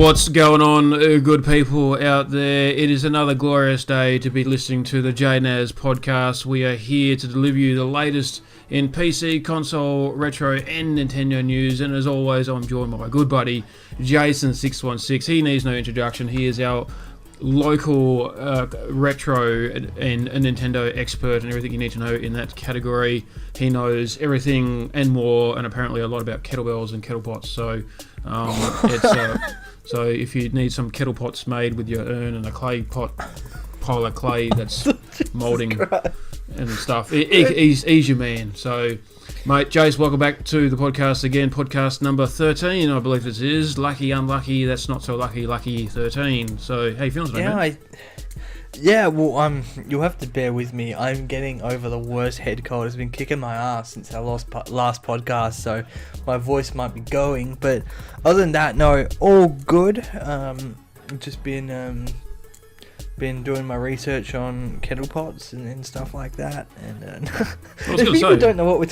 What's going on, good people out there? It is another glorious day to be listening to the JayNAS podcast. We are here to deliver you the latest in PC, console, retro, and Nintendo news. And as always, I'm joined by my good buddy, Jason616. He needs no introduction. He is our local retro and a Nintendo expert and everything you need to know in that category. He knows everything and more, and apparently a lot about kettlebells and kettle pots. So so if you need some kettle pots made with your urn and a clay pot, pile of clay that's moulding and stuff, he's your man. So, mate, Jace, welcome back to the podcast again. Podcast number 13, I believe this is. Lucky, unlucky, that's not so lucky. Lucky 13. So, how you feeling today, man? You'll have to bear with me. I'm getting over the worst head cold. It's been kicking my ass since our last podcast, so my voice might be going. But other than that, no, all good. Just been doing my research on kettle pots and stuff like that. And people don't know what we're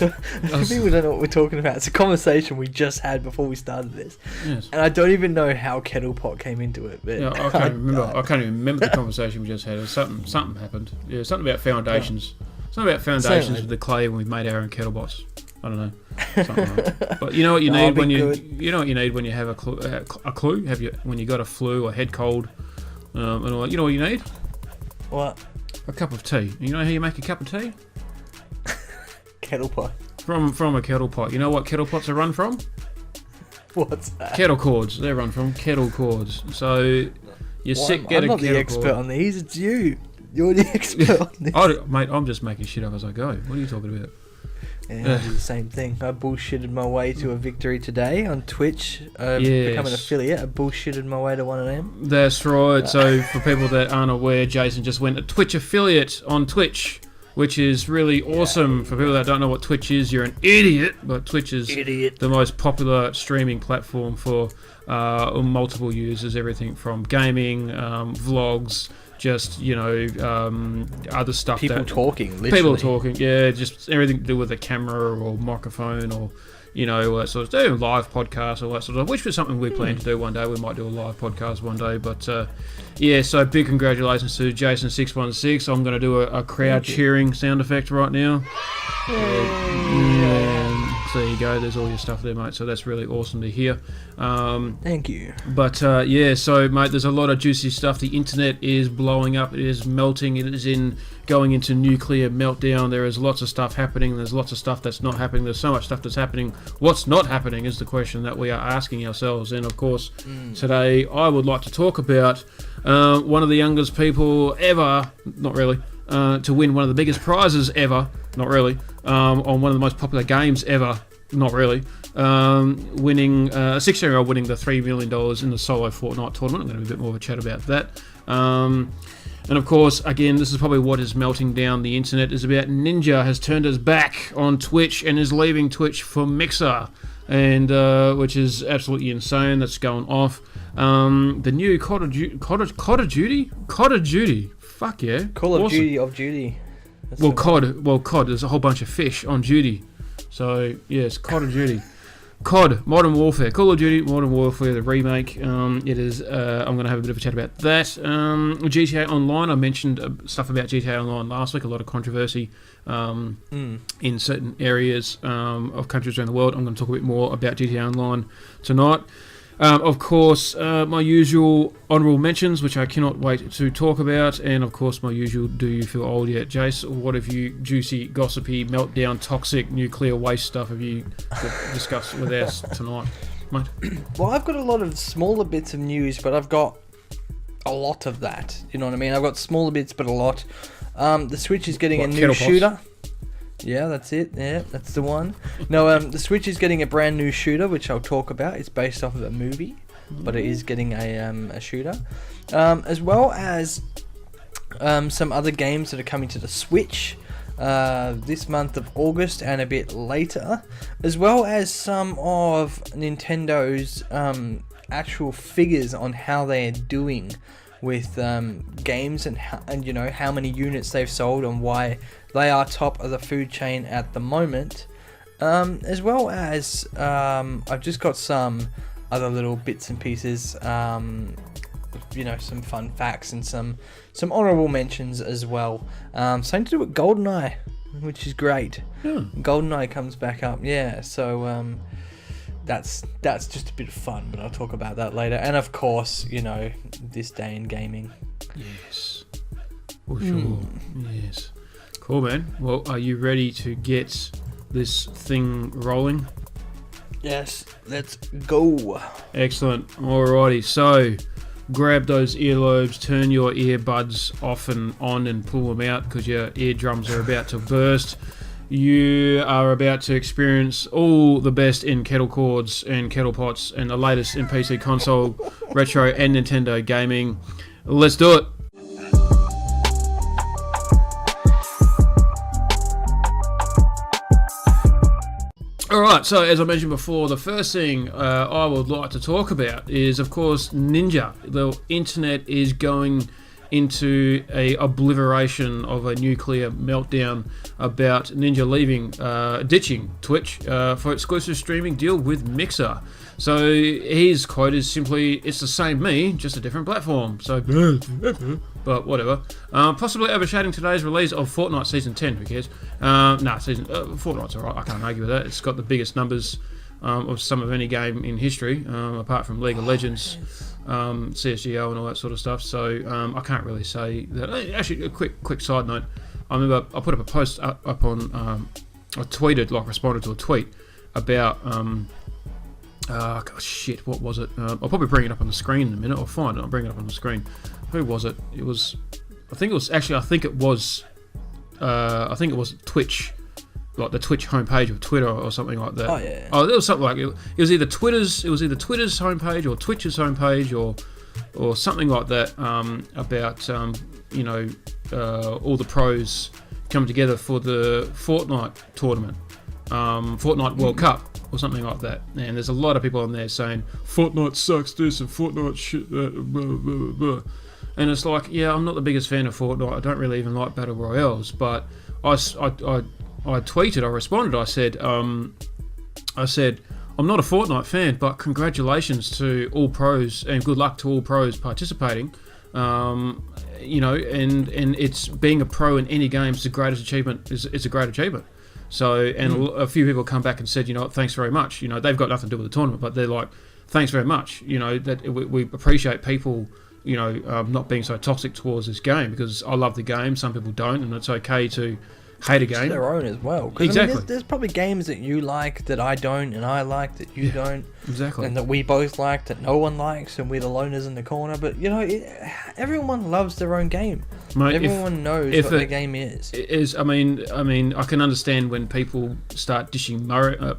talking about. It's a conversation we just had before we started this, yes. And I don't even know how kettle pot came into it. But yeah, I can't even remember the conversation we just had. Something happened. Yeah, something about foundations. Something about foundations with the clay when we made our own kettle pots. I don't know. Something like that. But you know what you need when you have a clue. When you got a flu or head cold. And all that. You know what you need? What? A cup of tea. You know how you make a cup of tea? Kettle pot. From a kettle pot. You know what kettle pots are run from? What's that? Kettle cords. They're run from kettle cords. So you're sick, get a kettle cord. I'm not the expert on these. It's you. You're the expert on this. Mate, I'm just making shit up as I go. What are you talking about? Yeah, I do the same thing. I bullshitted my way to a victory today on Twitch. Become an affiliate. I bullshitted my way to one of them. That's right. So for people that aren't aware, Jason just went a Twitch affiliate on Twitch, which is really awesome. For people that don't know what Twitch is, you're an idiot. But Twitch is the most popular streaming platform for multiple users. Everything from gaming, vlogs, just, other stuff. People talking, literally. People talking, yeah, just everything to do with a camera or microphone or, all that sort of stuff. Doing live podcasts, all that sort of stuff, which was something we plan to do one day. We might do a live podcast one day, but, so big congratulations to Jason616. I'm going to do a crowd cheering sound effect right now. So there you go, there's all your stuff there, mate, so that's really awesome to hear. Thank you. But so mate, there's a lot of juicy stuff. The internet is blowing up, it is melting, it is going into nuclear meltdown. There is lots of stuff happening, there's lots of stuff that's not happening, there's so much stuff that's happening. What's not happening is the question that we are asking ourselves. And of course, today I would like to talk about one of the youngest people ever, not really, to win one of the biggest prizes ever, not really, on one of the most popular games ever, not really, winning, a 16-year-old winning the $3 million in the solo Fortnite tournament. I'm going to have a bit more of a chat about that. And of course, again, this is probably what is melting down the internet, is about Ninja has turned his back on Twitch and is leaving Twitch for Mixer, and which is absolutely insane. That's going off. The new Call of Duty, fuck yeah, Call of Duty. Well, COD. There's a whole bunch of fish on duty. So yes, Call of Duty. COD, Modern Warfare, Call of Duty, Modern Warfare, the remake. It is. I'm going to have a bit of a chat about that. GTA Online. I mentioned stuff about GTA Online last week. A lot of controversy in certain areas of countries around the world. I'm going to talk a bit more about GTA Online tonight. Of course, my usual honourable mentions, which I cannot wait to talk about, and of course my usual do you feel old yet, Jace? What have you juicy, gossipy, meltdown, toxic, nuclear waste stuff have you discussed with us tonight, mate? Well, I've got a lot of smaller bits of news, but I've got a lot of that, you know what I mean? I've got smaller bits, but a lot. The Switch is getting a new shooter. Yeah, that's it. Yeah, that's the one. No, the Switch is getting a brand new shooter, which I'll talk about. It's based off of a movie, but it is getting a shooter, as well as some other games that are coming to the Switch this month of August and a bit later, as well as some of Nintendo's actual figures on how they are doing with games and how many units they've sold and why they are top of the food chain at the moment, as well as I've just got some other little bits and pieces. Some fun facts and some honourable mentions as well. Something to do with GoldenEye, which is great. GoldenEye comes back up, so that's just a bit of fun, but I'll talk about that later. And of course, this day in gaming. Yes, for sure. Yes, cool, man. Well, are you ready to get this thing rolling? Yes, let's go. Excellent. Alrighty, so grab those earlobes, turn your earbuds off and on, and pull them out because your eardrums are about to burst. You are about to experience all the best in kettle cords and kettle pots and the latest in PC console, retro and Nintendo gaming. Let's do it. Alright, so as I mentioned before, the first thing I would like to talk about is, of course, Ninja. The internet is going into a obliteration of a nuclear meltdown about Ninja ditching Twitch for exclusive streaming deal with Mixer. So his quote is simply, "It's the same me, just a different platform." So, but whatever. Possibly overshadowing today's release of Fortnite Season 10. Who cares? Fortnite's alright. I can't argue with that. It's got the biggest numbers of any game in history, apart from League of Legends, CSGO, and all that sort of stuff. So I can't really say that. Actually, a quick side note. I remember I put up a post up on. I responded to a tweet about. What was it? I'll probably bring it up on the screen in a minute. I'll find it. I'll bring it up on the screen. Who was it? It was. I think it was Twitch, like the Twitch homepage of Twitter or something like that. Oh yeah. Oh, there was something like it. It was either Twitter's homepage or Twitch's homepage or something like that. About all the pros come together for the Fortnite tournament, Fortnite World Cup. Or something like that. And there's a lot of people on there saying Fortnite sucks this and Fortnite shit that, blah, blah, blah, blah. And it's like, yeah, I'm not the biggest fan of Fortnite. I don't really even like Battle Royales. But I tweeted, I responded, I said, I'm not a Fortnite fan, but congratulations to all pros and good luck to all pros participating. And it's being a pro in any game is the greatest achievement. It's a great achievement. So, and a few people come back and said, thanks very much. They've got nothing to do with the tournament, but they're like, thanks very much. That we appreciate people, not being so toxic towards this game, because I love the game. Some people don't, and it's okay to hate a game. It's their own as well. Exactly. There's probably games that you like that I don't, and I like that you don't. Exactly. And that we both like that no one likes, and we're the loners in the corner. But everyone loves their own game. Mate, everyone knows what the game is. I mean, I can understand when people start dishing mobile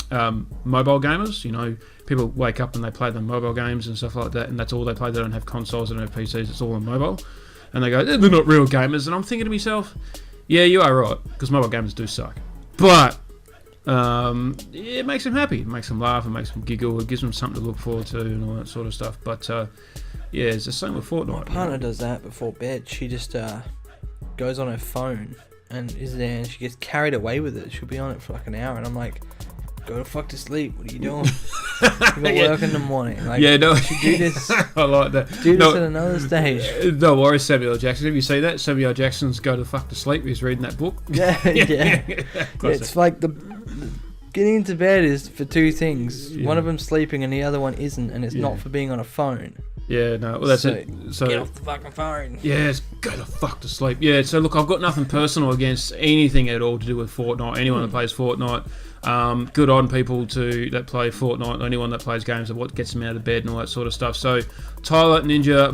gamers. People wake up and they play the mobile games and stuff like that, and that's all they play. They don't have consoles, they don't have PCs. It's all on mobile, and they go, they're not real gamers. And I'm thinking to myself, yeah, you are right, because mobile gamers do suck. But it makes them happy. It makes them laugh. It makes them giggle. It gives them something to look forward to and all that sort of stuff. But it's the same with Fortnite. My partner does that before bed. She just goes on her phone and is there, and she gets carried away with it. She'll be on it for like an hour, and I'm like, go to fuck to sleep. What are you doing? You got work in the morning. Like, you do this. I like that. Do this at another stage. No worries, Samuel L. Jackson. Have you seen that? Samuel L. Jackson's Go to Fuck to Sleep. He's reading that book. Yeah. It's like the getting into bed is for two things. Yeah. One of them's sleeping and the other one isn't, and it's not for being on a phone. Yeah, no, well, that's it. So get off the fucking phone. Yes, go to fuck to sleep. Yeah, so look, I've got nothing personal against anything at all to do with Fortnite. Anyone that plays Fortnite, good on people that play Fortnite. Anyone that plays games of what gets them out of bed and all that sort of stuff. So Tyler Ninja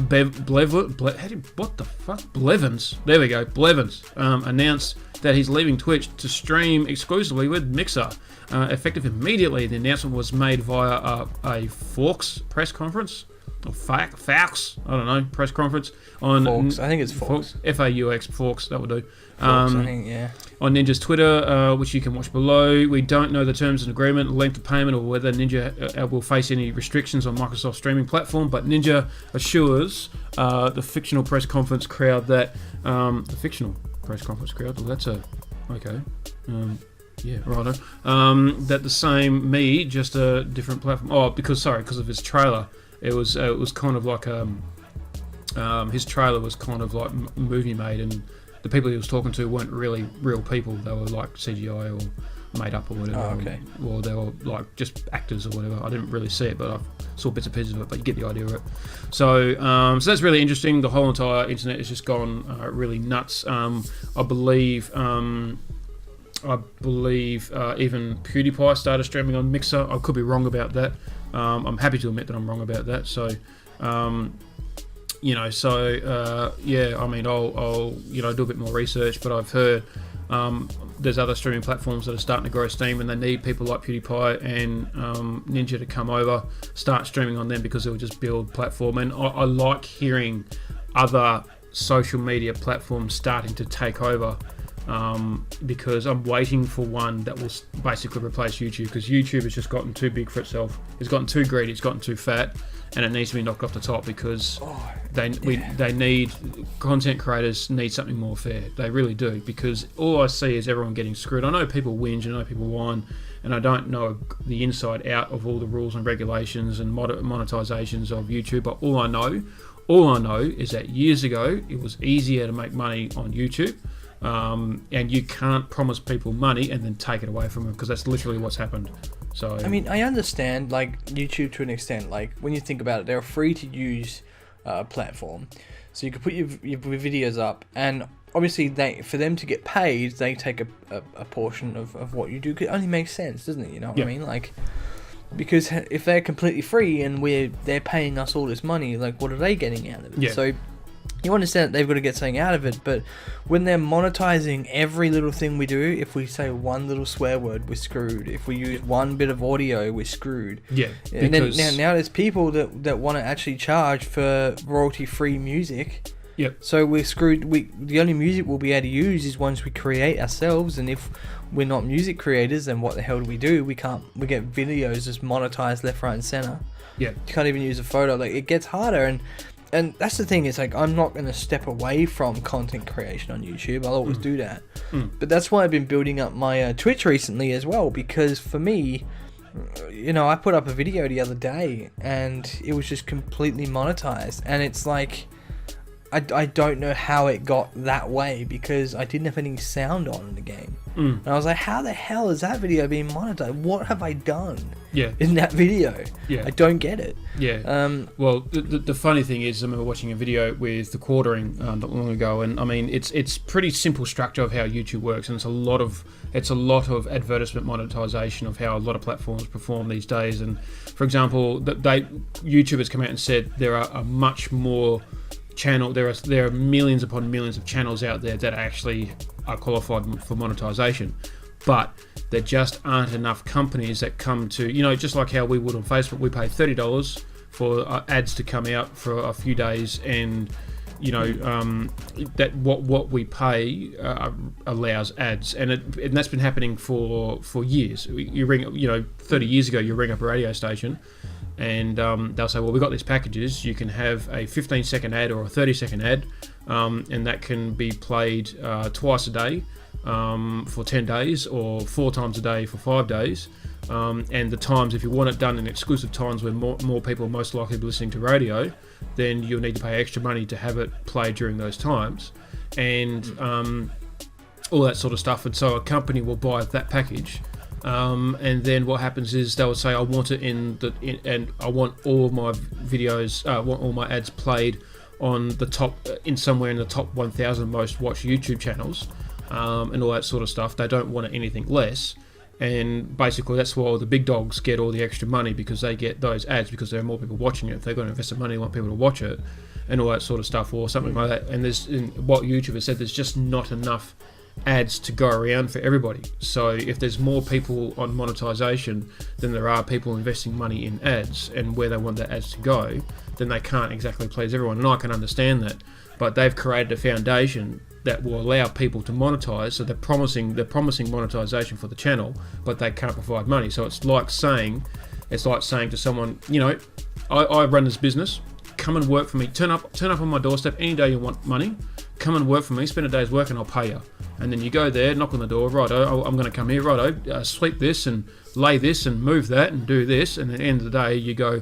Blevins, there we go, Blevins, announced that he's leaving Twitch to stream exclusively with Mixer. Effective immediately, the announcement was made via a Forks press conference. Or Faux, I don't know, press conference on Forks. I think it's Forks. F-A-U-X, Forks, that will do. Forks, I think, yeah. On Ninja's Twitter, which you can watch below. We don't know the terms and agreement, length of payment, or whether Ninja will face any restrictions on Microsoft's streaming platform, but Ninja assures the fictional press conference crowd that... well, that's a... Okay. Yeah, righto. That the same me, just a different platform. Oh, because of his trailer, it was kind of like his trailer was kind of like movie made, and the people he was talking to weren't really real people. They were like CGI or made up or whatever. Oh, okay. Or they were like just actors or whatever. I didn't really see it, but I saw bits and pieces of it. But you get the idea of it. So, so that's really interesting. The whole entire internet has just gone really nuts. I believe even PewDiePie started streaming on Mixer. I could be wrong about that. I'm happy to admit that I'm wrong about that. So, yeah. I mean, I'll do a bit more research, but I've heard there's other streaming platforms that are starting to grow steam, and they need people like PewDiePie and Ninja to come over, start streaming on them, because it will just build platform. And I like hearing other social media platforms starting to take over, because I'm waiting for one that will basically replace YouTube, because YouTube has just gotten too big for itself. It's gotten too greedy, it's gotten too fat, and it needs to be knocked off the top, because they need, content creators need something more fair. They really do, because all I see is everyone getting screwed. I know people whinge, I know people whine, and I don't know the inside out of all the rules and regulations and monetizations of YouTube, but all I know is that years ago it was easier to make money on YouTube. And you can't promise people money and then take it away from them, because that's literally what's happened. So I mean, I understand like YouTube to an extent. Like when you think about it, they're a free to use platform, so you can put your videos up, and obviously for them to get paid, they take a portion of what you do. It only makes sense, doesn't it? You know what I mean? Like, because if they're completely free and they're paying us all this money, like what are they getting out of it? Yeah. So you understand that they've got to get something out of it, but when they're monetizing every little thing we do, if we say one little swear word, we're screwed. If we use one bit of audio, we're screwed. Yeah. And then now there's people that want to actually charge for royalty-free music. Yep. So we're screwed. The only music we'll be able to use is ones we create ourselves, and if we're not music creators, then what the hell do? We get videos just monetized left, right, and center. Yeah. You can't even use a photo. Like, it gets harder, and that's the thing, is like, I'm not going to step away from content creation on YouTube. I'll always do that. But that's why I've been building up my Twitch recently as well, because for me, I put up a video the other day and it was just completely monetized, and it's like, I don't know how it got that way, because I didn't have any sound on in the game. And I was like, how the hell is that video being monetized? What have I done in that video? I don't get it. Well, the funny thing is, I remember watching a video with the quartering not long ago, and I mean, it's pretty simple structure of how YouTube works, and it's a lot of advertisement monetization of how a lot of platforms perform these days. And for example, YouTubers come out and said there are a much more there are millions upon millions of channels out there that actually are qualified for monetization, but there just aren't enough companies that come to, just like how we would on Facebook, we pay $30 for ads to come out for a few days, and that what we pay allows ads, and that's been happening for years. You ring, 30 years ago, you ring up a radio station, and they'll say, well, we've got these packages, you can have a 15-second ad or a 30-second ad, and that can be played twice a day for 10 days, or 4 times a day for 5 days, and the times, if you want it done in exclusive times where more people are most likely to be listening to radio, then you'll need to pay extra money to have it played during those times, and all that sort of stuff. And so a company will buy that package, and then what happens is they will say, I want it and I want all of my videos, I want all my ads played on the top, somewhere in the top 1,000 most watched YouTube channels, and all that sort of stuff. They don't want anything less, and basically that's why the big dogs get all the extra money, because they get those ads because there are more people watching it. If they're going to invest the money, they want people to watch it, and all that sort of stuff, or something like that. And what YouTube has said, there's just not enough ads to go around for everybody. So if there's more people on monetization than there are people investing money in ads, and where they want the ads to go, then they can't exactly please everyone. And I can understand that, but they've created a foundation that will allow people to monetize. So they're promising monetization for the channel, but they can't provide money. So it's like saying to someone, I run this business, come and work for me, turn up on my doorstep any day you want money, come and work for me, spend a day's work and I'll pay you. And then you go there, knock on the door, righto, I'm going to come here, righto, sweep this and lay this and move that and do this. And at the end of the day, you go,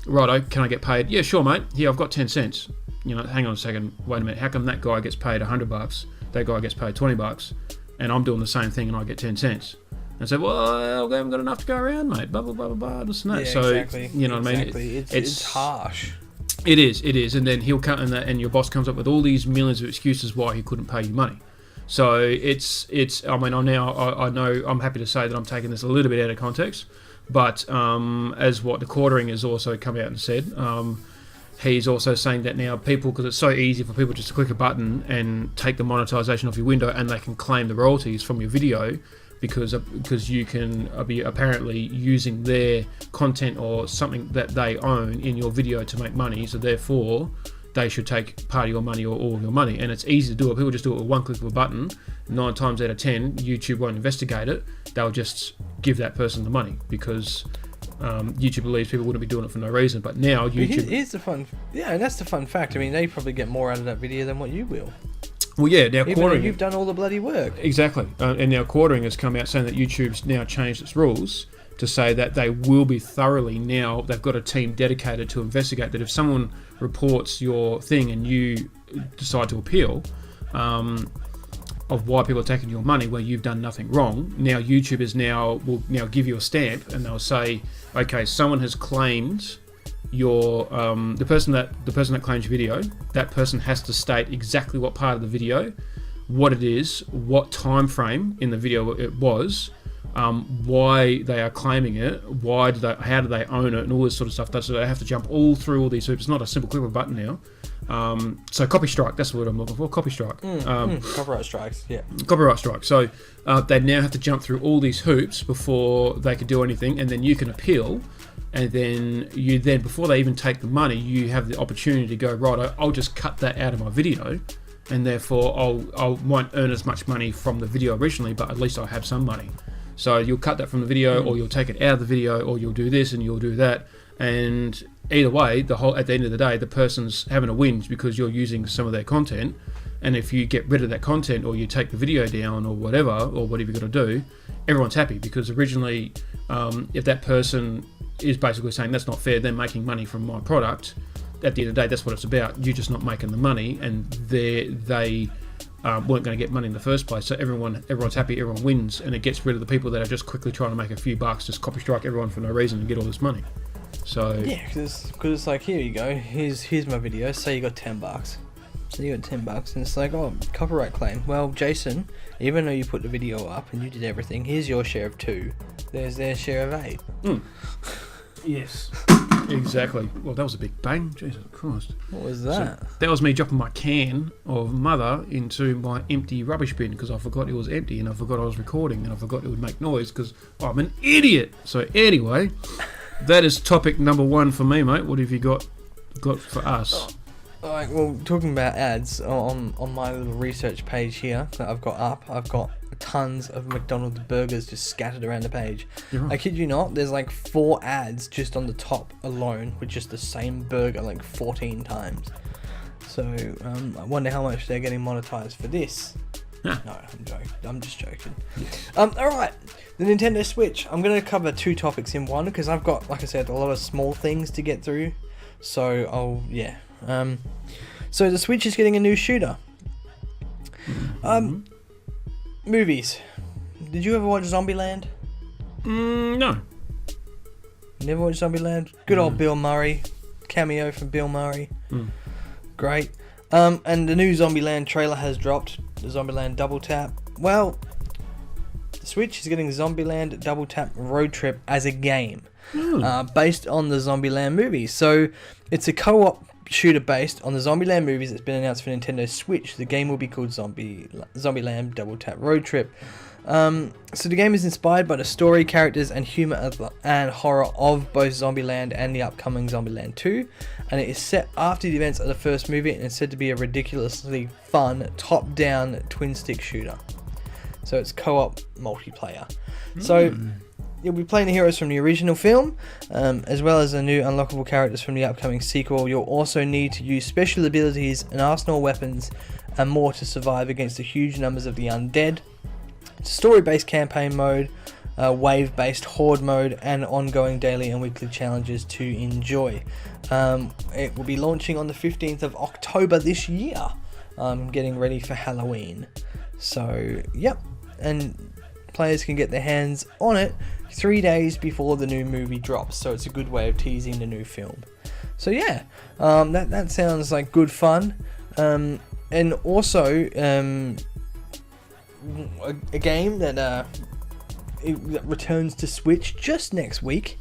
righto, can I get paid? Yeah, sure, mate. Here, I've got 10 cents. You know, hang on a second. Wait a minute. How come that guy gets paid $100? That guy gets paid $20, and I'm doing the same thing and I get 10 cents. And I said, well, I haven't got enough to go around, mate. Blah, blah, blah, blah, blah, this and that. Yeah, so, exactly. you know what I mean? It's harsh. It is. And then he'll cut, and your boss comes up with all these millions of excuses why he couldn't pay you money. So it's. I mean, I know. I'm happy to say that I'm taking this a little bit out of context, but as what the quartering has also come out and said, he's also saying that now people, because it's so easy for people just to click a button and take the monetization off your window, and they can claim the royalties from your video because you can be apparently using their content or something that they own in your video to make money. So therefore, they should take part of your money or all of your money. And it's easy to do it. People just do it with one click of a button. 9 times out of 10, YouTube won't investigate it. They'll just give that person the money because YouTube believes people wouldn't be doing it for no reason. But now YouTube... Here's the fun... Yeah, and that's the fun fact. I mean, they probably get more out of that video than what you will. Well, yeah, now even quartering... you've done all the bloody work. Exactly. And now quartering has come out saying that YouTube's now changed its rules to say that they will be thoroughly now... They've got a team dedicated to investigate that if someone reports your thing and you decide to appeal of why people are taking your money where you've done nothing wrong, now YouTube will now give you a stamp and they'll say, okay, someone has claimed your the person that claims your video, that person has to state exactly what part of the video, what it is, what time frame in the video it was, why they are claiming it, how do they own it, and all this sort of stuff. So they have to jump all through all these hoops. It's not a simple click of a button now. So copy strike, that's the word I'm looking for. Copy strike. Copyright strikes, yeah. Copyright strike. So they now have to jump through all these hoops before they can do anything, and then you can appeal. And then before they even take the money, you have the opportunity to go, right, I'll just cut that out of my video, and therefore I won't earn as much money from the video originally, but at least I'll have some money. So you'll cut that from the video, or you'll take it out of the video, or you'll do this and you'll do that. And either way, at the end of the day, the person's having a whinge because you're using some of their content. And if you get rid of that content, or you take the video down, or whatever you're going to do, everyone's happy, because originally, if that person is basically saying that's not fair, they're making money from my product, at the end of the day, that's what it's about. You're just not making the money, and they weren't going to get money in the first place. So everyone's happy, everyone wins, and it gets rid of the people that are just quickly trying to make a few bucks, just copy strike everyone for no reason and get all this money. So yeah, because it's like, here you go, here's my video. Say you got $10. So you got $10, and it's like, oh, copyright claim. Well, Jason, even though you put the video up and you did everything, here's your share of 2. There's their share of 8. Yes. Exactly. Well, that was a big bang. Jesus Christ. What was that? So that was me dropping my can of mother into my empty rubbish bin because I forgot it was empty, and I forgot I was recording, and I forgot it would make noise because I'm an idiot. So anyway, that is topic number 1 for me, mate. What have you got for us? Alright, well, talking about ads, on my little research page here that I've got up, I've got tons of McDonald's burgers just scattered around the page. Right. I kid you not, there's like 4 ads just on the top alone with just the same burger like 14 times. So, I wonder how much they're getting monetized for this. Huh. No, I'm joking. I'm just joking. Yes. Alright, the Nintendo Switch. I'm going to cover 2 topics in one because I've got, like I said, a lot of small things to get through. So, so the Switch is getting a new shooter. Movies. Did you ever watch Zombieland? No. Never watched Zombieland? Good old Bill Murray. Cameo from Bill Murray. Great. And the new Zombieland trailer has dropped. The Zombieland Double Tap. Well, the Switch is getting Zombieland Double Tap Road Trip as a game. Based on the Zombieland movies. So it's a co-op shooter based on the Zombieland movies that's been announced for Nintendo Switch. The game will be called Zombieland Double Tap Road Trip. So the game is inspired by the story, characters, and humor and horror of both Zombieland and the upcoming Zombieland 2. And it is set after the events of the first movie, and it's said to be a ridiculously fun top-down twin-stick shooter. So it's co-op multiplayer. So you'll be playing the heroes from the original film, as well as the new unlockable characters from the upcoming sequel. You'll also need to use special abilities and arsenal weapons and more to survive against the huge numbers of the undead. Story-based campaign mode, wave-based horde mode, and ongoing daily and weekly challenges to enjoy. It will be launching on the 15th of October this year. Getting ready for Halloween. So, yep. And players can get their hands on it 3 days before the new movie drops. So it's a good way of teasing the new film. So yeah, that sounds like good fun. And also, a game that returns to Switch just next week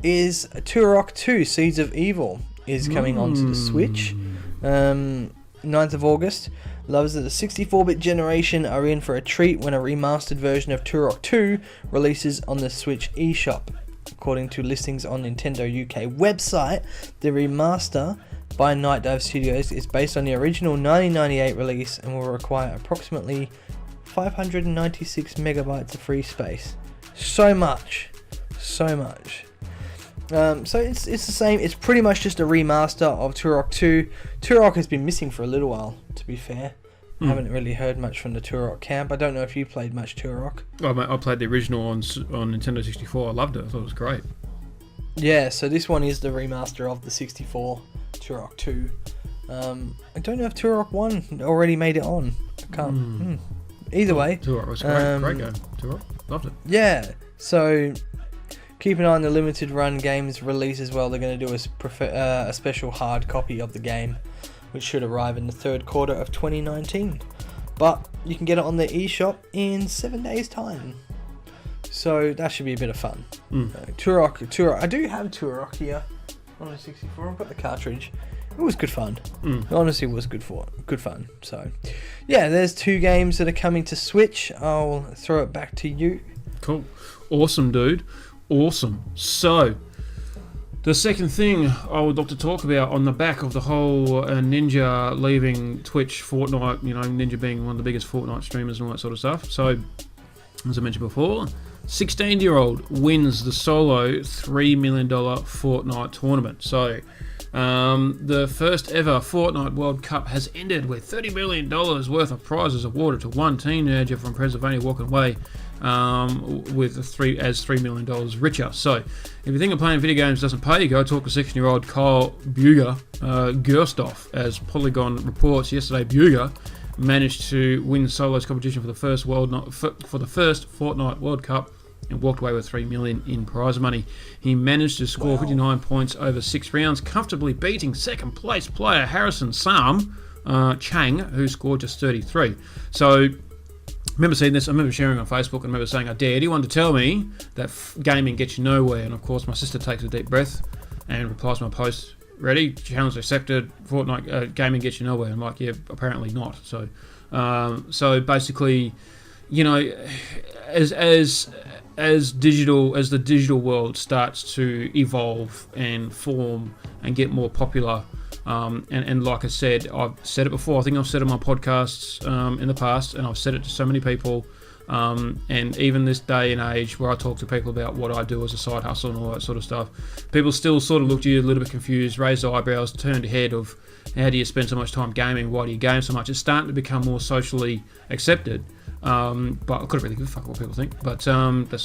is Turok 2 Seeds of Evil is coming onto the Switch. 9th of August. Lovers of the 64-bit generation are in for a treat when a remastered version of Turok 2 releases on the Switch eShop. According to listings on Nintendo UK website, the remaster by Night Dive Studios is based on the original 1998 release and will require approximately 596 megabytes of free space. So much. So it's the same. It's pretty much just a remaster of Turok 2. Turok has been missing for a little while, to be fair. I haven't really heard much from the Turok camp. I don't know if you played much Turok. Oh, mate, I played the original on Nintendo 64. I loved it. I thought it was great. Yeah, so this one is the remaster of the 64 Turok 2. I don't know if Turok 1 already made it on. I can't. Either way. Turok was great. Great game. Turok. Loved it. Yeah, so keep an eye on the limited run games release as well. They're going to do a special hard copy of the game, which should arrive in the third quarter of 2019. But you can get it on the eShop in 7 days' time. So that should be a bit of fun. Turok. I do have Turok here on the 64. I've got the cartridge. It was good fun. It honestly was good fun. So, yeah, there's 2 games that are coming to Switch. I'll throw it back to you. Cool. Awesome, dude. Awesome. So, the second thing I would like to talk about on the back of the whole Ninja leaving Twitch, Fortnite, Ninja being one of the biggest Fortnite streamers and all that sort of stuff. So, as I mentioned before, 16-year-old wins the solo $3 million Fortnite tournament. So, the first ever Fortnite World Cup has ended with $30 million worth of prizes awarded to one teenager from Pennsylvania walking away with $3 million richer. So, if you think of playing video games doesn't pay, go talk to 16-year-old Kyle Gerstoff. As Polygon reports yesterday, Buger managed to win solos competition for the first Fortnite World Cup and walked away with $3 million in prize money. He managed to score 59 points over 6 rounds, comfortably beating second place player Harrison Sam Chang, who scored just 33. So, I remember seeing this, I remember sharing on Facebook, and I remember saying, I dare anyone to tell me that gaming gets you nowhere. And of course, my sister takes a deep breath and replies to my post, ready, challenge accepted, Fortnite gaming gets you nowhere. I'm like, yeah, apparently not. So, basically, as the digital world starts to evolve and form and get more popular, and like I said, I've said it before, I think I've said it on my podcasts in the past, and I've said it to so many people, and even this day and age where I talk to people about what I do as a side hustle and all that sort of stuff, people still sort of look at you a little bit confused, raise their eyebrows, turned head of, how do you spend so much time gaming, why do you game so much? It's starting to become more socially accepted. But I couldn't really give a fuck what people think. But that's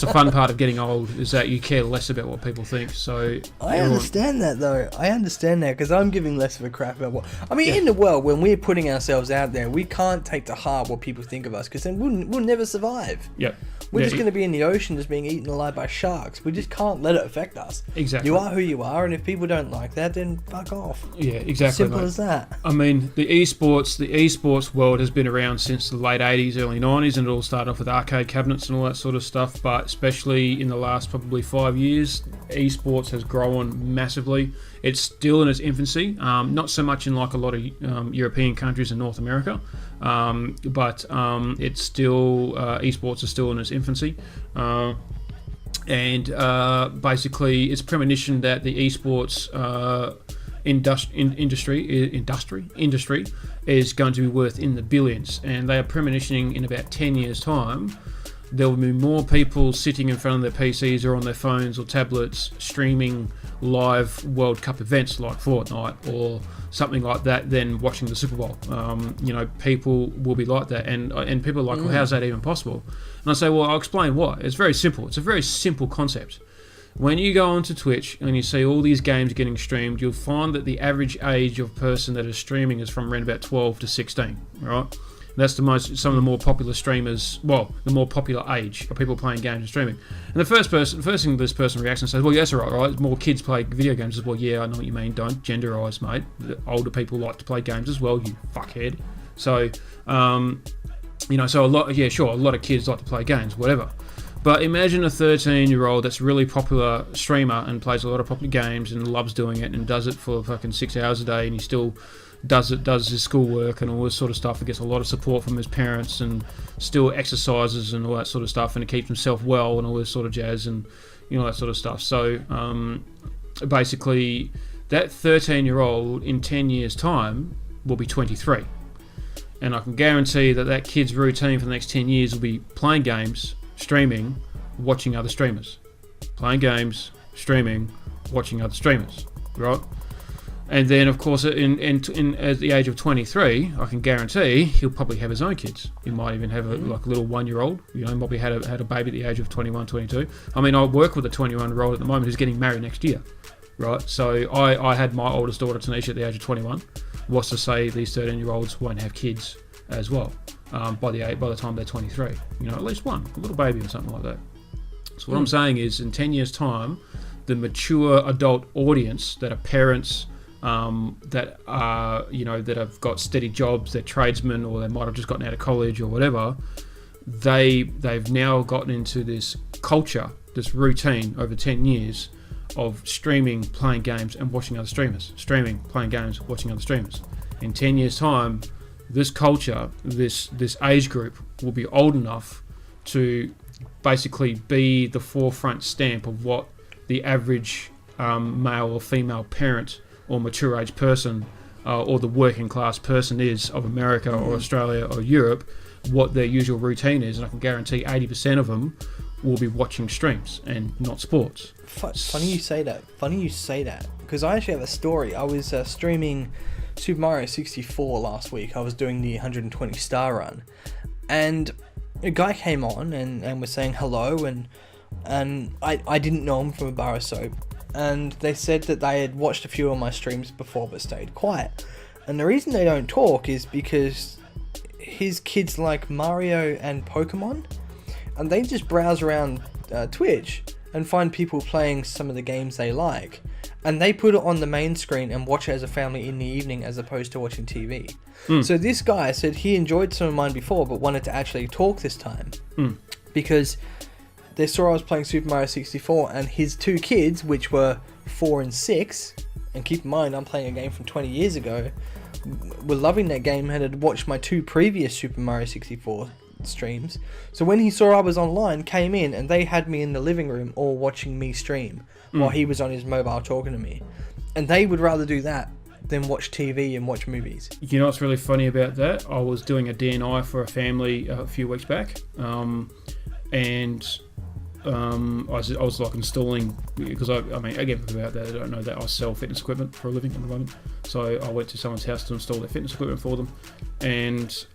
the fun part of getting old, is that you care less about what people think. So I understand that, though. I understand that, because I'm giving less of a crap about what... I mean, in the world, when we're putting ourselves out there, we can't take to heart what people think of us, because then we'll never survive. Yep. We're just going to be in the ocean just being eaten alive by sharks. We just can't let it affect us. Exactly. You are who you are, and if people don't like that, then fuck off. Yeah, exactly. Simple as that. I mean, the esports world has been around since the late 80s, early 90s, and it all started off with arcade cabinets and all that sort of stuff, but especially in the last probably 5 years, esports has grown massively. It's still in its infancy, not so much in like a lot of European countries and North America, but it's still, esports is still in its infancy, and basically it's premonition that the esports industry is going to be worth in the billions, and they are premonitioning in about 10 years time there will be more people sitting in front of their PCs or on their phones or tablets streaming live World Cup events like Fortnite or something like that than watching the Super Bowl. People will be like that, and people are like, well, how's that even possible? And I say, well, I'll explain why. It's very simple. It's a very simple concept. When you go onto Twitch and you see all these games getting streamed, you'll find that the average age of person that is streaming is from around about 12 to 16, right? That's some of the more popular streamers, the more popular age of people playing games and streaming. And the first thing this person reacts and says, well, yes, right? More kids play video games as well. Yeah, I know what you mean. Don't genderize, mate. The older people like to play games as well, you fuckhead. So, a lot of kids like to play games, whatever. But imagine a 13-year-old that's really popular streamer and plays a lot of popular games and loves doing it and does it for fucking 6 hours a day, and he still does his schoolwork and all this sort of stuff, and gets a lot of support from his parents and still exercises and all that sort of stuff, and he keeps himself well and all this sort of jazz and that sort of stuff. So basically that 13-year-old in 10 years time will be 23, and I can guarantee that kid's routine for the next 10 years will be playing games, streaming, watching other streamers. Playing games, streaming, watching other streamers, right? And then, of course, at the age of 23, I can guarantee he'll probably have his own kids. He might even have a little 1-year-old. Probably had a baby at the age of 21, 22. I mean, I work with a 21-year-old at the moment who's getting married next year, right? So I had my oldest daughter, Tanisha, at the age of 21. What's to say these 13-year-olds won't have kids as well by the time they're 23? At least one, a little baby or something like that. So what I'm saying is, in 10 years' time, the mature adult audience that are parents, that have got steady jobs, they're tradesmen, or they might have just gotten out of college or whatever, they've now gotten into this culture, this routine over 10 years of streaming, playing games, and watching other streamers. Streaming, playing games, watching other streamers. In 10 years' time, this culture, this age group will be old enough to basically be the forefront stamp of what the average male or female parent or mature age person or the working class person is of America or Australia or Europe, what their usual routine is. And I can guarantee 80% of them will be watching streams and not sports. Funny you say that, because I actually have a story. I was streaming Super Mario 64 last week. I was doing the 120 star run, and a guy came on and was saying hello, and I didn't know him from a bar of soap, and they said that they had watched a few of my streams before but stayed quiet. And the reason they don't talk is because his kids like Mario and Pokemon, and they just browse around Twitch and find people playing some of the games they like, and they put it on the main screen and watch it as a family in the evening as opposed to watching TV. So this guy said he enjoyed some of mine before but wanted to actually talk this time because they saw I was playing Super Mario 64, and his two kids, which were 4 and 6, and keep in mind I'm playing a game from 20 years ago, were loving that game and had watched my 2 previous Super Mario 64 streams. So when he saw I was online, came in, and they had me in the living room all watching me stream while he was on his mobile talking to me. And they would rather do that than watch TV and watch movies. You know what's really funny about that? I was doing a DNI for a family a few weeks back, and I was like installing, because I mean, again, about that, I don't know that I sell fitness equipment for a living at the moment. So I went to someone's house to install their fitness equipment for them, and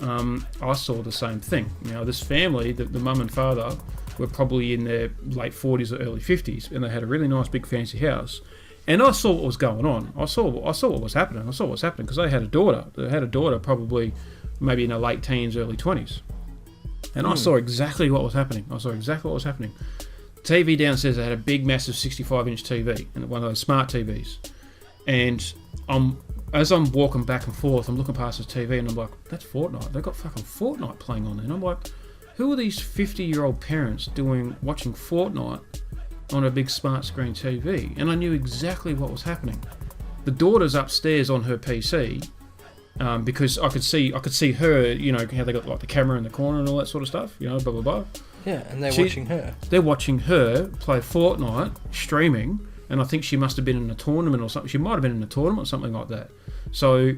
I saw the same thing. This family, the mum and father, were probably in their late 40s or early 50s, and they had a really nice big fancy house. And I saw what was going on. I saw what was happening. Because they had a daughter. They had a daughter probably maybe in her late teens, early 20s. And I saw exactly what was happening. TV downstairs, they had a big, massive 65-inch TV, and one of those smart TVs. And as I'm walking back and forth, I'm looking past this TV, and I'm like, that's Fortnite. They've got fucking Fortnite playing on there. And I'm like, who are these 50-year-old parents watching Fortnite on a big smart screen TV? And I knew exactly what was happening. The daughter's upstairs on her PC, because I could see her, how they got like the camera in the corner and all that sort of stuff, blah blah blah. Yeah, and watching her. They're watching her play Fortnite, streaming, and I think she must have been in a tournament or something. She might have been in a tournament or something like that. So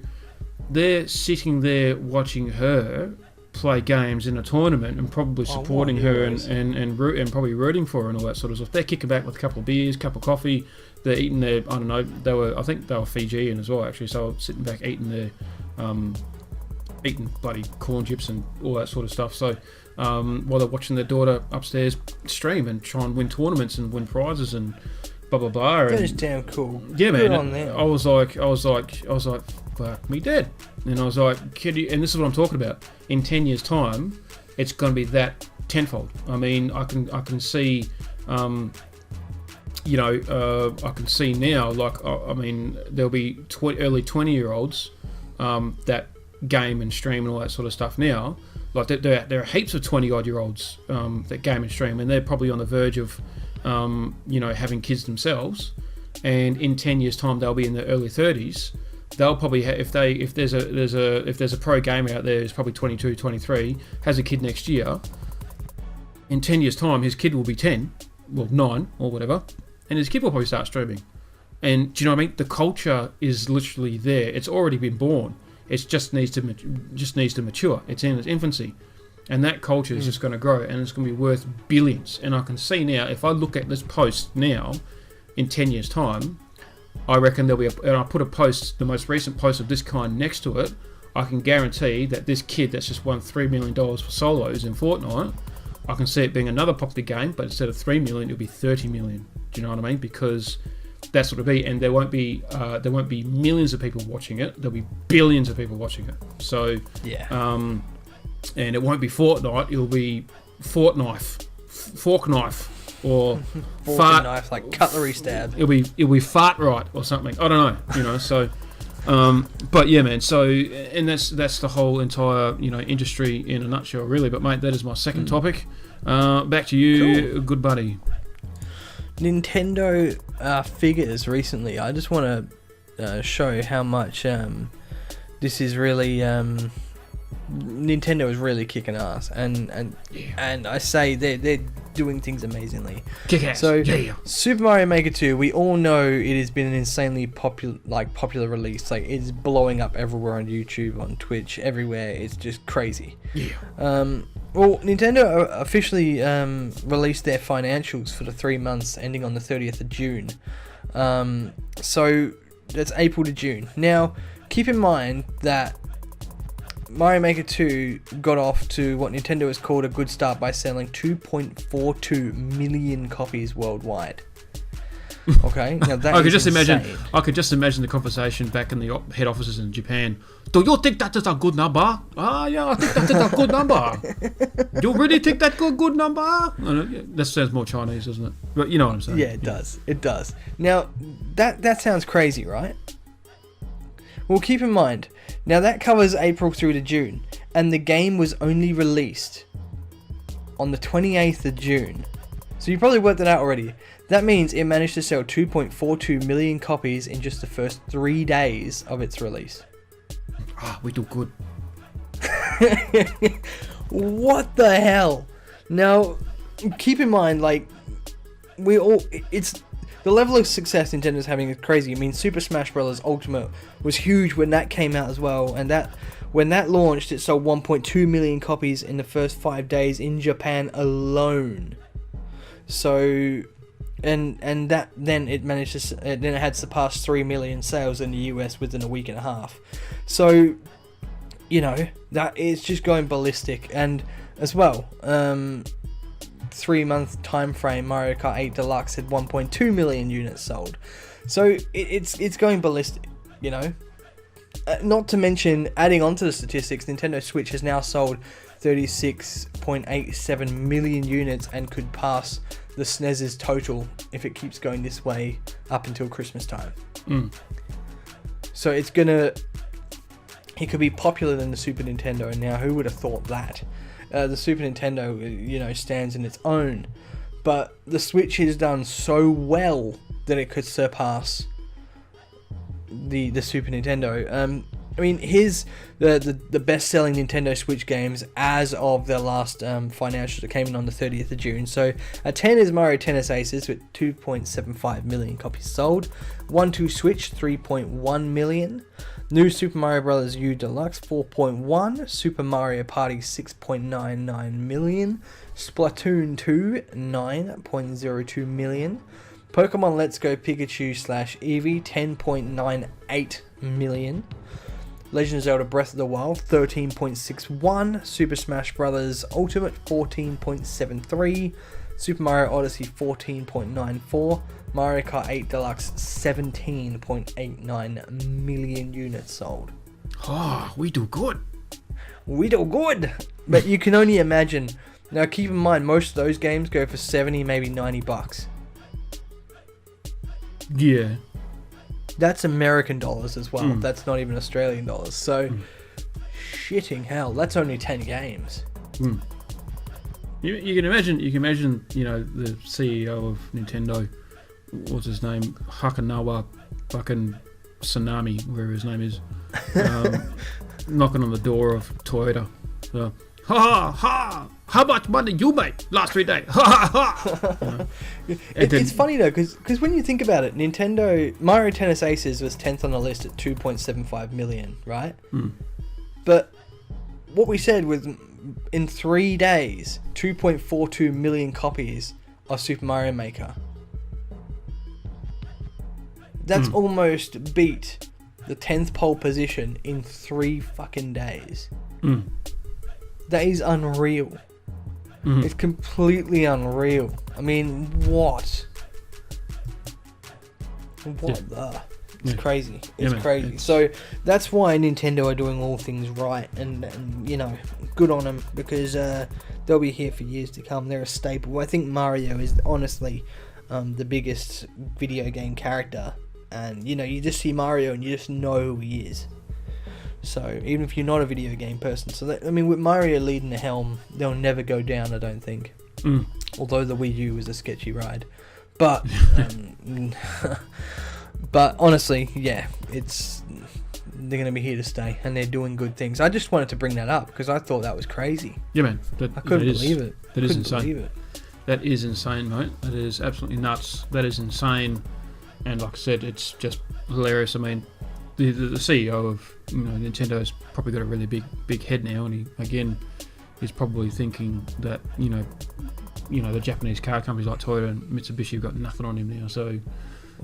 they're sitting there watching her play games in a tournament and probably supporting her and probably rooting for her and all that sort of stuff. They're kicking back with a couple of beers, couple of coffee. They're eating their, I don't know, I think they were Fijian as well, actually, so sitting back eating their, eating bloody corn chips and all that sort of stuff. So while they're watching their daughter upstairs stream and try and win tournaments and win prizes and blah blah blah. That is damn cool. Yeah, man. I was like, fuck me dead. And I was like, kid, and this is what I'm talking about. In 10 years' time, it's going to be that tenfold. I mean, I can see. I can see now, like, I mean, there'll be early 20-year-olds that game and stream and all that sort of stuff now. Like, there are heaps of 20-odd-year-olds that game and stream, and they're probably on the verge of, having kids themselves. And in 10 years' time, they'll be in their early 30s. They'll probably if there's a pro gamer out there who's probably 22, 23, has a kid next year. In 10 years' time, his kid will be 10, well 9 or whatever. And his kid will probably start streaming. And do you know what I mean? The culture is literally there. It's already been born. It just needs to mature. It's in its infancy. And that culture is just going to grow. And it's going to be worth billions. And I can see now, if I look at this post now, in 10 years' time, I reckon there'll be and I put a post, the most recent post of this kind next to it, I can guarantee that this kid that's just won $3 million for solos in Fortnite, I can see it being another popular game, but instead of 3 million, it'll be 30 million. Do you know what I mean? Because that's what it'll be, and there won't be millions of people watching it. There'll be billions of people watching it. So yeah. And it won't be Fortnite. It'll be fork knife, or fart knife, like cutlery stab. It'll be fart right or something. I don't know. You know. So. But yeah, man. So, and that's the whole entire industry in a nutshell, really. But mate, that is my second topic. Back to you, good buddy. Nintendo figures recently. I just want to show how much this is really Nintendo is really kicking ass, and I say they're doing things amazingly. Kick ass. So Super Mario Maker 2, we all know it has been an insanely popular release. Like, it's blowing up everywhere on YouTube, on Twitch, everywhere. It's just crazy. Well, Nintendo officially released their financials for the 3 months ending on the 30th of June. So that's April to June. Now, keep in mind that Mario Maker 2 got off to what Nintendo has called a good start by selling 2.42 million copies worldwide. Okay, now that I could just imagine the conversation back in the head offices in Japan. Do you think that is a good number? Yeah, I think that is a good number. You really think that's a good number? That sounds more Chinese, doesn't it? But you know what I'm saying. Yeah, it does. It does. Now, that sounds crazy, right? Well, keep in mind, now that covers April through to June, and the game was only released on the 28th of June. So you probably worked it out already. That means it managed to sell 2.42 million copies in just the first 3 days of its release. We do good. What the hell? Now, keep in mind, like, the level of success Nintendo's having is crazy. I mean, Super Smash Bros. Ultimate was huge when that came out as well, and when that launched, it sold 1.2 million copies in the first 5 days in Japan alone. So, and that then it managed to then it had surpassed 3 million sales in the US within a week and a half. So, that is just going ballistic, and as well, 3-month time frame, Mario Kart 8 Deluxe had 1.2 million units sold. So it's going ballistic, Not to mention, adding on to the statistics, Nintendo Switch has now sold 36.87 million units and could pass the SNES's total if it keeps going this way up until Christmas time. So it could be popular than the Super Nintendo, and now who would have thought that? The Super Nintendo, stands in its own, but the Switch has done so well that it could surpass the Super Nintendo. I mean, here's the best-selling Nintendo Switch games as of their last financials that came in on the 30th of June. So at 10 is Mario Tennis Aces with 2.75 million copies sold. 1-2 Switch, 3.1 million. New Super Mario Bros. U Deluxe, 4.1. Super Mario Party, 6.99 million. Splatoon 2, 9.02 million. Pokemon Let's Go Pikachu / Eevee, 10.98 million. Legend of Zelda Breath of the Wild, 13.61. Super Smash Bros. Ultimate, 14.73. Super Mario Odyssey, 14.94. Mario Kart 8 Deluxe, 17.89 million units sold. Oh, we do good. We do good. But you can only imagine. Now keep in mind, most of those games go for 70, maybe $90. Yeah. That's American dollars as well. That's not even Australian dollars. So, shitting hell, that's only 10 games. You can imagine, you know, the CEO of Nintendo, what's his name, Hakanawa fucking Tsunami, wherever his name is, knocking on the door of Toyota. Ha ha ha! How much money you made last 3 days? Ha ha ha! It's funny though, because when you think about it, Nintendo Mario Tennis Aces was 10th on the list at 2.75 million, right? But what we said was in 3 days, 2.42 million copies of Super Mario Maker. That's almost beat the 10th pole position in 3 fucking days. That is unreal. It's completely unreal. I mean, what? It's crazy. It's crazy. So that's why Nintendo are doing all things right, and you know, good on them, because they'll be here for years to come. They're a staple. I think Mario is honestly the biggest video game character, and you know, you just see Mario and you just know who he is. So even if you're not a video game person, so that, I mean, with Mario leading the helm, they'll never go down, I don't think. Although the Wii U was a sketchy ride, but but honestly, yeah, they're gonna be here to stay, and they're doing good things. I just wanted to bring that up because I thought that was crazy. Yeah, man, I couldn't believe it. That is insane. That is insane, mate. That is absolutely nuts. That is insane, and like I said, it's just hilarious. I mean, the CEO of Nintendo's probably got a really big head now, and he again is probably thinking that the Japanese car companies like Toyota and Mitsubishi have got nothing on him now. So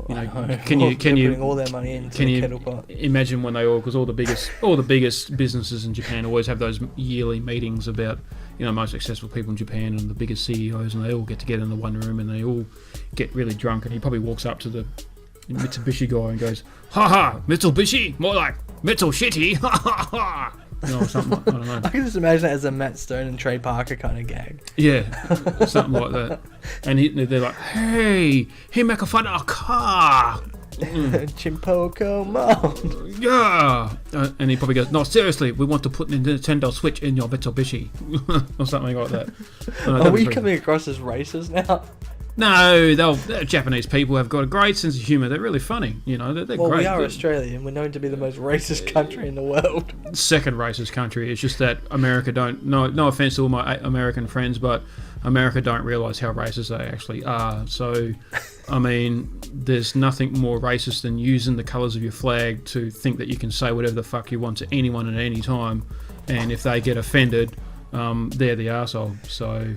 can you putting all their money into the kettle pot? Imagine when because all the biggest businesses in Japan always have those yearly meetings about most successful people in Japan and the biggest CEOs, and they all get together in the one room and they all get really drunk, and he probably walks up to the Mitsubishi guy and goes, "Ha ha, Mitsubishi, more like Mitsushitty, ha ha ha." Something like, I don't know. I can just imagine that as a Matt Stone and Trey Parker kind of gag. Yeah, something like that. And they're like, "Hey, he make a fun of our car." Chimpo, come on. Yeah. And he probably goes, "No, seriously, we want to put the Nintendo Switch in your Mitsubishi," or something like that. Are we coming across as racist now? No, Japanese people have got a great sense of humour. They're really funny, they're great. We are Australian. We're known to be the most racist country in the world. Second racist country. It's just that America don't. No offence to all my American friends, but America don't realise how racist they actually are. So, I mean, there's nothing more racist than using the colours of your flag to think that you can say whatever the fuck you want to anyone at any time, and if they get offended, they're the arsehole. So,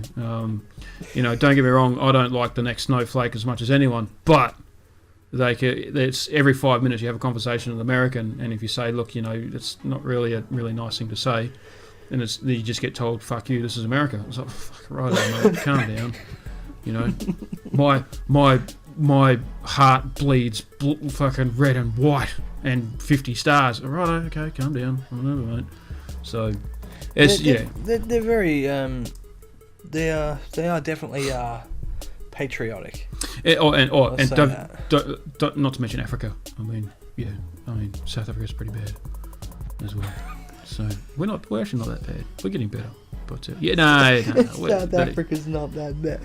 don't get me wrong, I don't like the next snowflake as much as anyone, but it's every 5 minutes you have a conversation with an American, and if you say, look, it's not really a really nice thing to say, and you just get told, fuck you, this is America. It's like, fuck, right, mate, calm down. My heart bleeds fucking red and white and 50 stars. Right, okay, calm down. Whatever, mate. So... They're very they are definitely patriotic. And don't not to mention Africa. I mean South Africa's pretty bad as well. So we're actually not that bad. We're getting better. But South Africa's not that bad.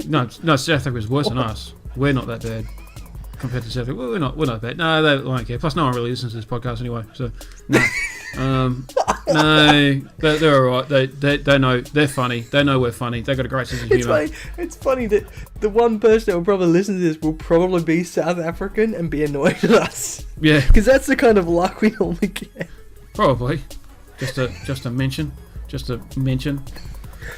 No. South Africa's worse than us. We're not that bad. compared to South Africa. Well, we're not bad. No, they won't care. Plus, no one really listens to this podcast anyway. So, no. No, they're all right. They know they're funny. They know we're funny. They got a great sense of humour. It's funny that the one person that will probably listen to this will probably be South African and be annoyed at us. Yeah, because that's the kind of luck we normally get. Probably, just a mention.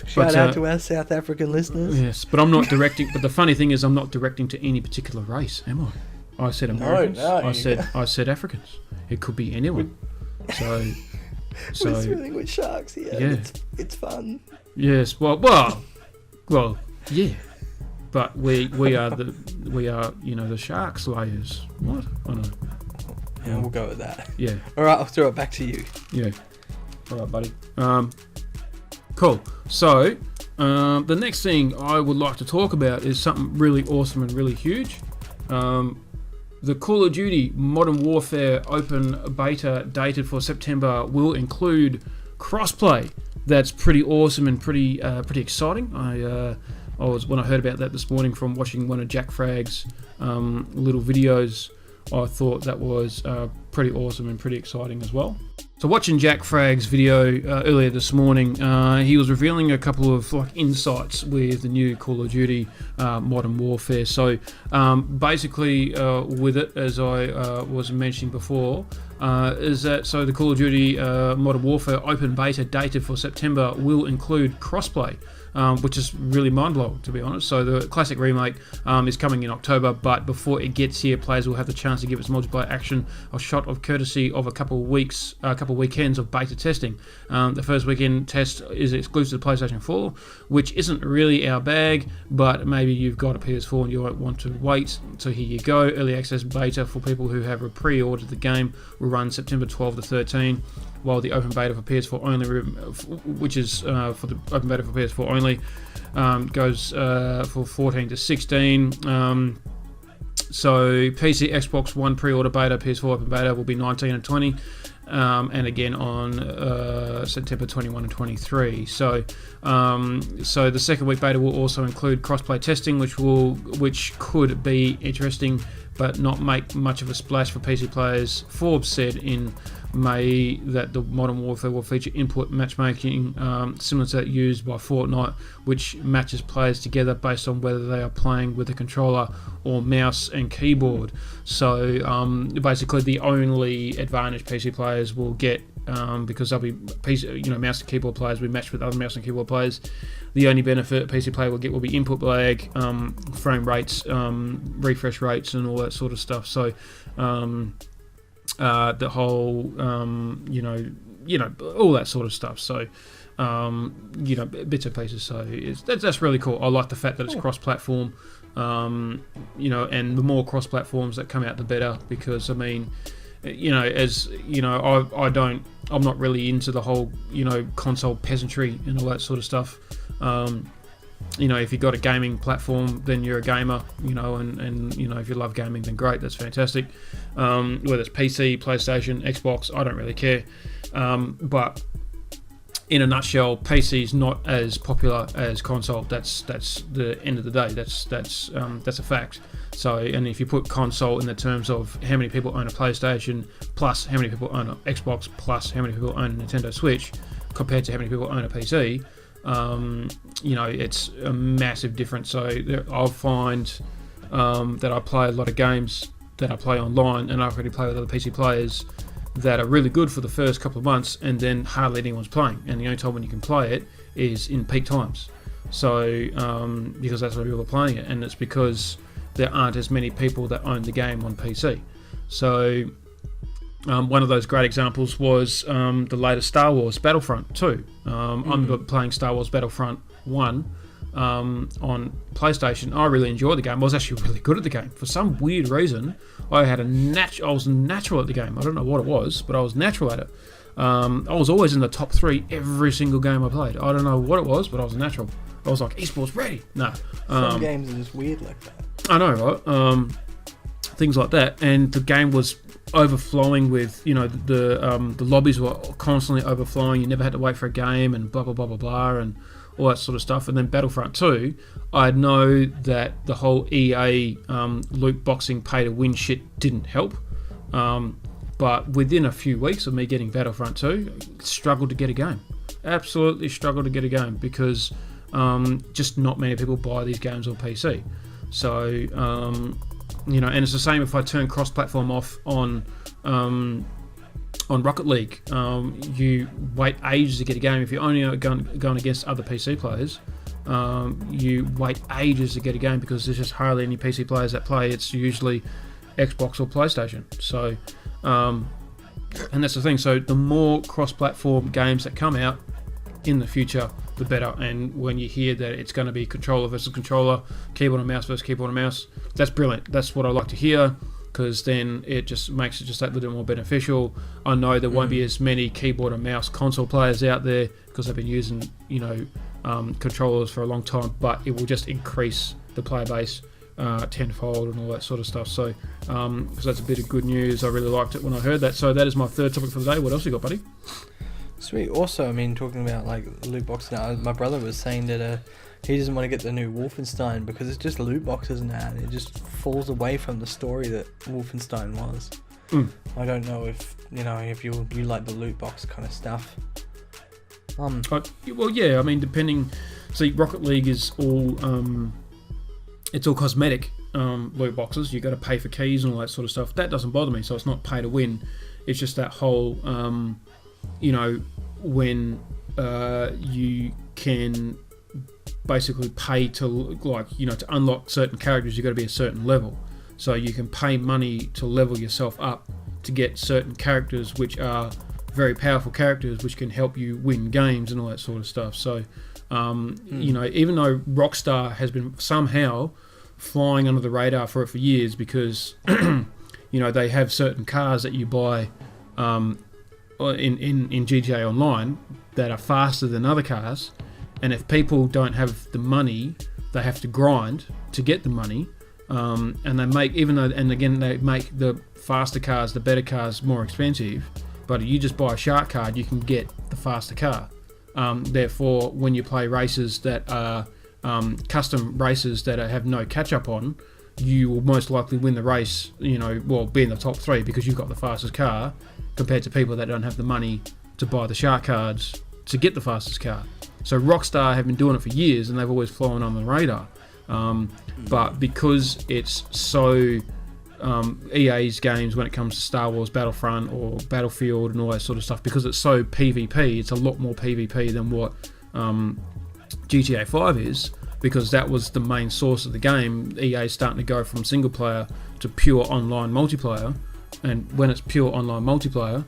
Shout out to our South African listeners. Yes, but I'm not directing. But the funny thing is, I'm not directing to any particular race, am I? I said Americans. No, I said Africans. It could be anyone. So we're swimming with sharks here. Yeah, it's fun. Yes. Well, yeah. But we are the shark slayers. What? I know. Yeah, we'll go with that. Yeah. All right, I'll throw it back to you. Yeah. All right, buddy. Cool. So, the next thing I would like to talk about is something really awesome and really huge. The Call of Duty Modern Warfare open beta dated for September will include crossplay. That's pretty awesome and pretty exciting. When I heard about that this morning from watching one of Jack Fragg's little videos, I thought that was pretty awesome and pretty exciting as well. So watching Jack Fragg's video earlier this morning, he was revealing a couple of insights with the new Call of Duty Modern Warfare. So basically with it, as I was mentioning before, is that so the Call of Duty Modern Warfare open beta dated for September will include crossplay. Which is really mind-blowing, to be honest. So the classic remake is coming in October, but before it gets here, players will have the chance to give its multiplayer action a shot of courtesy of a couple of weekends of beta testing. The first weekend test is exclusive to PlayStation 4, which isn't really our bag, but maybe you've got a PS4 and you won't want to wait. So here you go. Early access beta for people who have pre-ordered the game will run September 12 to 13. While the open beta for PS4 only, which is for the open beta for PS4 only, goes for 14 to 16. So PC, Xbox One pre-order beta, PS4 open beta will be 19 and 20, and again on September 21 and 23. So the second week beta will also include crossplay testing, which could be interesting, but not make much of a splash for PC players. Forbes said in May that the Modern Warfare will feature input matchmaking similar to that used by Fortnite, which matches players together based on whether they are playing with a controller or mouse and keyboard. So basically the only advantage PC players will get, because they'll be mouse and keyboard players will be matched with other mouse and keyboard players, the only benefit a PC player will get will be input lag, frame rates, refresh rates and all that sort of stuff. So the whole all that sort of stuff. So bits and pieces. So that's really cool. I like the fact that it's cross-platform. And the more cross-platforms that come out, the better. Because I mean, I'm not really into the whole console peasantry and all that sort of stuff. If you've got a gaming platform, then you're a gamer, and if you love gaming, then great, that's fantastic. Whether it's PC, PlayStation, Xbox, I don't really care. But in a nutshell, PC is not as popular as console. That's the end of the day. That's a fact. So, and if you put console in the terms of how many people own a PlayStation, plus how many people own an Xbox, plus how many people own a Nintendo Switch, compared to how many people own a PC, it's a massive difference. So I'll find that I play a lot of games that I play online, and I already play with other PC players that are really good for the first couple of months, and then hardly anyone's playing. And the only time when you can play it is in peak times. So because that's when people are playing it, and it's because there aren't as many people that own the game on PC. So one of those great examples was the latest Star Wars Battlefront 2. I'm playing Star Wars Battlefront 1 on PlayStation. I really enjoyed the game. I was actually really good at the game. For some weird reason, I was natural at the game. I don't know what it was, but I was natural at it. I was always in the top 3 every single game I played. I don't know what it was, but I was natural. I was like, esports ready. No. Some games are just weird like that. I know, right? Things like that. And the game was overflowing with, the lobbies were constantly overflowing. You never had to wait for a game and blah, blah, blah, blah, blah, and all that sort of stuff. And then Battlefront 2, I know that the whole EA loot boxing pay-to-win shit didn't help. But within a few weeks of me getting Battlefront 2, struggled to get a game. Absolutely struggled to get a game because just not many people buy these games on PC. So, and it's the same if I turn cross-platform off on Rocket League. You wait ages to get a game. If you're only going against other PC players, you wait ages to get a game because there's just hardly any PC players that play. It's usually Xbox or PlayStation. So, and that's the thing. So the more cross-platform games that come out in the future, the better. And when you hear that it's going to be controller versus controller, keyboard and mouse versus keyboard and mouse, that's brilliant. That's what I like to hear, because then it just makes it just that little more beneficial. I know there won't be as many keyboard and mouse console players out there because they've been using controllers for a long time, but it will just increase the player base tenfold and all that sort of stuff. So that's a bit of good news. I really liked it when I heard that. So that is my third topic for the day. What else you got, buddy? Sweet. Also, I mean, talking about like loot boxes now, my brother was saying that he doesn't want to get the new Wolfenstein because it's just loot boxes now, and it just falls away from the story that Wolfenstein was. I don't know if you like the loot box kind of stuff. Well, yeah. I mean, depending. See, Rocket League is all it's all cosmetic loot boxes. You got to pay for keys and all that sort of stuff. That doesn't bother me. So it's not pay to win. It's just that whole when you can basically pay to to unlock certain characters, you've got to be a certain level. So you can pay money to level yourself up to get certain characters, which are very powerful characters, which can help you win games and all that sort of stuff. So even though Rockstar has been somehow flying under the radar for it for years, because they have certain cars that you buy in GTA Online that are faster than other cars, and if people don't have the money, they have to grind to get the money, and they make they make the faster cars, the better cars, more expensive. But if you just buy a shark card, you can get the faster car. Therefore, when you play races that are custom races that have no catch up on, you will most likely win the race. Be in the top 3 because you've got the fastest car, compared to people that don't have the money to buy the shark cards to get the fastest car. So Rockstar have been doing it for years, and they've always flown on the radar. But because it's so EA's games, when it comes to Star Wars Battlefront or Battlefield and all that sort of stuff, because it's so PvP, it's a lot more PvP than what GTA 5 is, because that was the main source of the game. EA's starting to go from single player to pure online multiplayer, and when it's pure online multiplayer,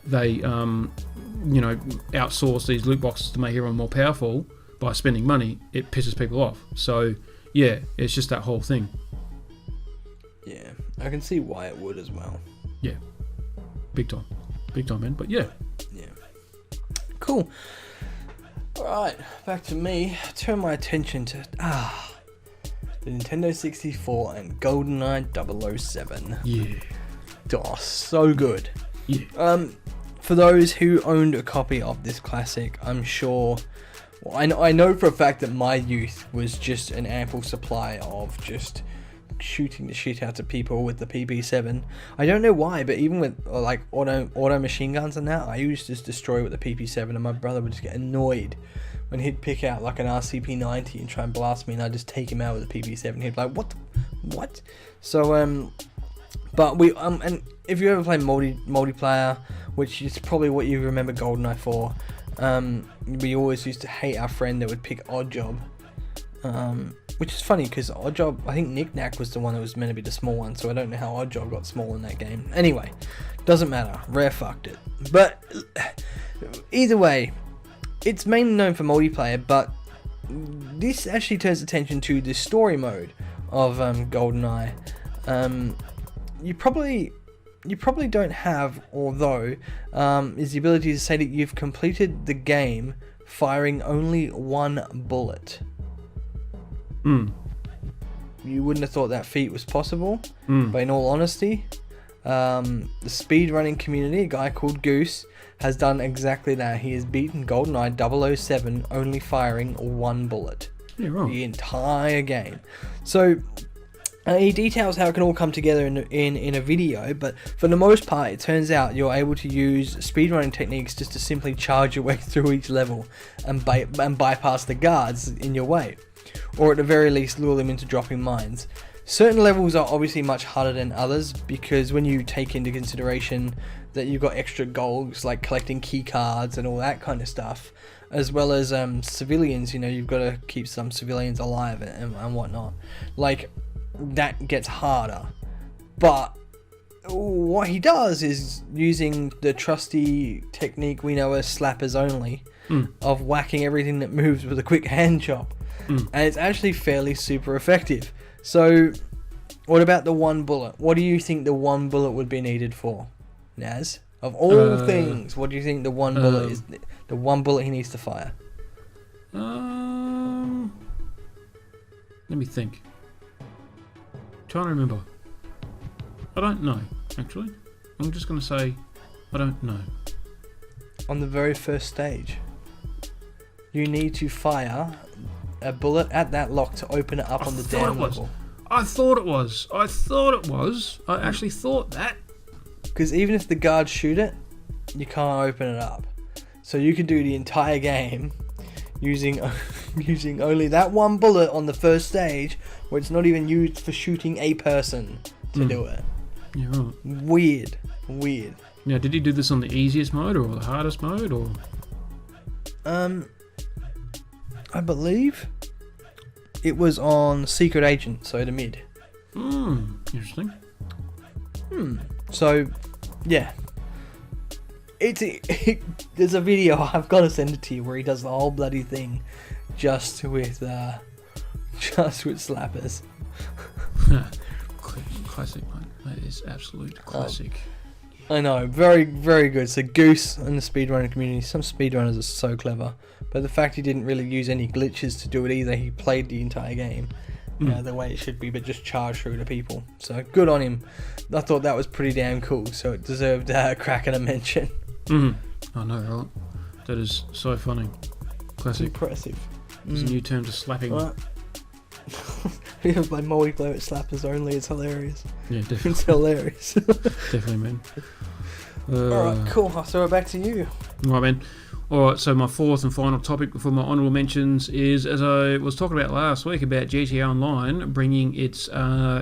they outsource these loot boxes to make everyone more powerful by spending money. It pisses people off. So yeah, it's just that whole thing. Yeah, I can see why it would as well. Yeah, big time, man. But yeah, cool. All right, back to me. Turn my attention to the Nintendo 64 and GoldenEye 007. Yeah, Oh, so good. Yeah. For those who owned a copy of this classic, I'm sure. Well, I know for a fact that my youth was just an ample supply of just shooting the shit out of people with the PP7. I don't know why, but even with like auto machine guns and that, I used to just destroy with the PP7, and my brother would just get annoyed when he'd pick out like an RCP-90 and try and blast me, and I'd just take him out with the PP7. He'd be like, what? So but we and if you ever play multiplayer, which is probably what you remember GoldenEye for, we always used to hate our friend that would pick Oddjob. Which is funny because Oddjob, I think Knick Knack was the one that was meant to be the small one, so I don't know how Oddjob got small in that game. Anyway, doesn't matter. Rare fucked it. But either way, it's mainly known for multiplayer, but this actually turns attention to the story mode of GoldenEye. You probably don't have, although, is the ability to say that you've completed the game firing only one bullet. You wouldn't have thought that feat was possible, but in all honesty, The speedrunning community, a guy called Goose, has done exactly that. He has beaten GoldenEye 007 only firing one bullet. Yeah, right. The entire game. So he details how it can all come together in a video, but for the most part, it turns out you're able to use speedrunning techniques just to simply charge your way through each level and bypass the guards in your way, or at the very least lure them into dropping mines. Certain levels are obviously much harder than others, because when you take into consideration that you've got extra goals like collecting key cards and all that kind of stuff, as well as civilians, you've got to keep some civilians alive and whatnot. Like, that gets harder. But what he does is using the trusty technique we know as slappers only, of whacking everything that moves with a quick hand chop. And it's actually fairly super effective. So, what about the one bullet? What do you think the one bullet would be needed for, Naz? Of all things, what do you think the one bullet is? The one bullet he needs to fire. Let me think. Trying to remember. I don't know, actually. I'm just going to say, I don't know. On the very first stage, you need to fire a bullet at that lock to open it up on the damn level. I thought it was. I actually thought that. Because even if the guards shoot it, you can't open it up. So you can do the entire game using only that one bullet on the first stage, where it's not even used for shooting a person to do it. Yeah, right. Weird. Now, did he do this on the easiest mode or the hardest mode, or? I believe it was on Secret Agent, so the mid. Interesting. So, yeah. There's a video, I've got to send it to you, where he does the whole bloody thing just with slappers. Classic, mate. That is absolute classic. I know, very, very good. So Goose and the speedrunning community, some speedrunners are so clever, but the fact he didn't really use any glitches to do it either, he played the entire game the way it should be, but just charged through the people. So good on him. I thought that was pretty damn cool, so it deserved a crack and a mention. I know, right? That is so funny. Classic. Impressive. There's a new term to slapping. Right. We have my multiplayer slappers only. It's hilarious. Yeah, definitely. It's hilarious. Definitely, man. Alright, cool. I'll throw it back to you. Right, man. Alright, so my fourth and final topic before my honourable mentions is, as I was talking about last week, about GTA Online bringing its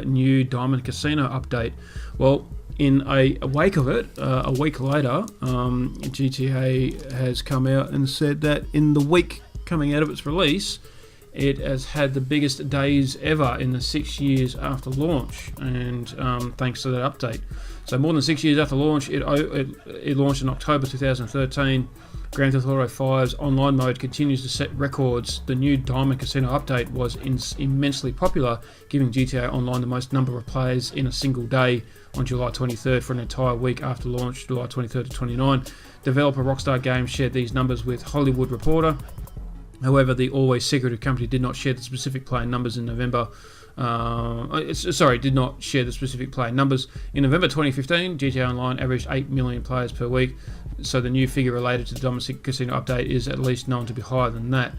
new Diamond Casino update. Well, in a wake of it, a week later, GTA has come out and said that in the week coming out of its release, it has had the biggest days ever in the 6 years after launch, and thanks to that update. So more than 6 years after launch, it launched in October 2013. Grand Theft Auto 5's online mode continues to set records. The new Diamond Casino update was immensely popular, giving GTA Online the most number of players in a single day on July 23rd for an entire week after launch, July 23rd to 29. Developer Rockstar Games shared these numbers with Hollywood Reporter. However, the always secretive company did not share the specific player numbers in November. Did not share the specific player numbers. In November 2015, GTA Online averaged 8 million players per week, so the new figure related to the Diamond Casino update is at least known to be higher than that.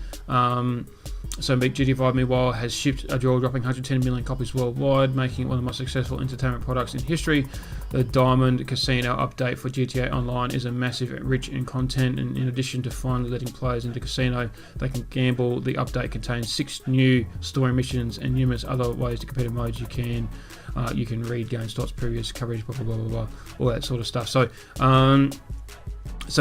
So GTA 5, meanwhile, has shipped a jaw-dropping 110 million copies worldwide, making it one of the most successful entertainment products in history. The Diamond Casino update for GTA Online is a massive, rich in content, and in addition to finally letting players into casino, they can gamble. The update contains 6 new story missions and numerous other ways to compete in modes. You can read GameStop's previous coverage, blah blah blah blah blah, all that sort of stuff. So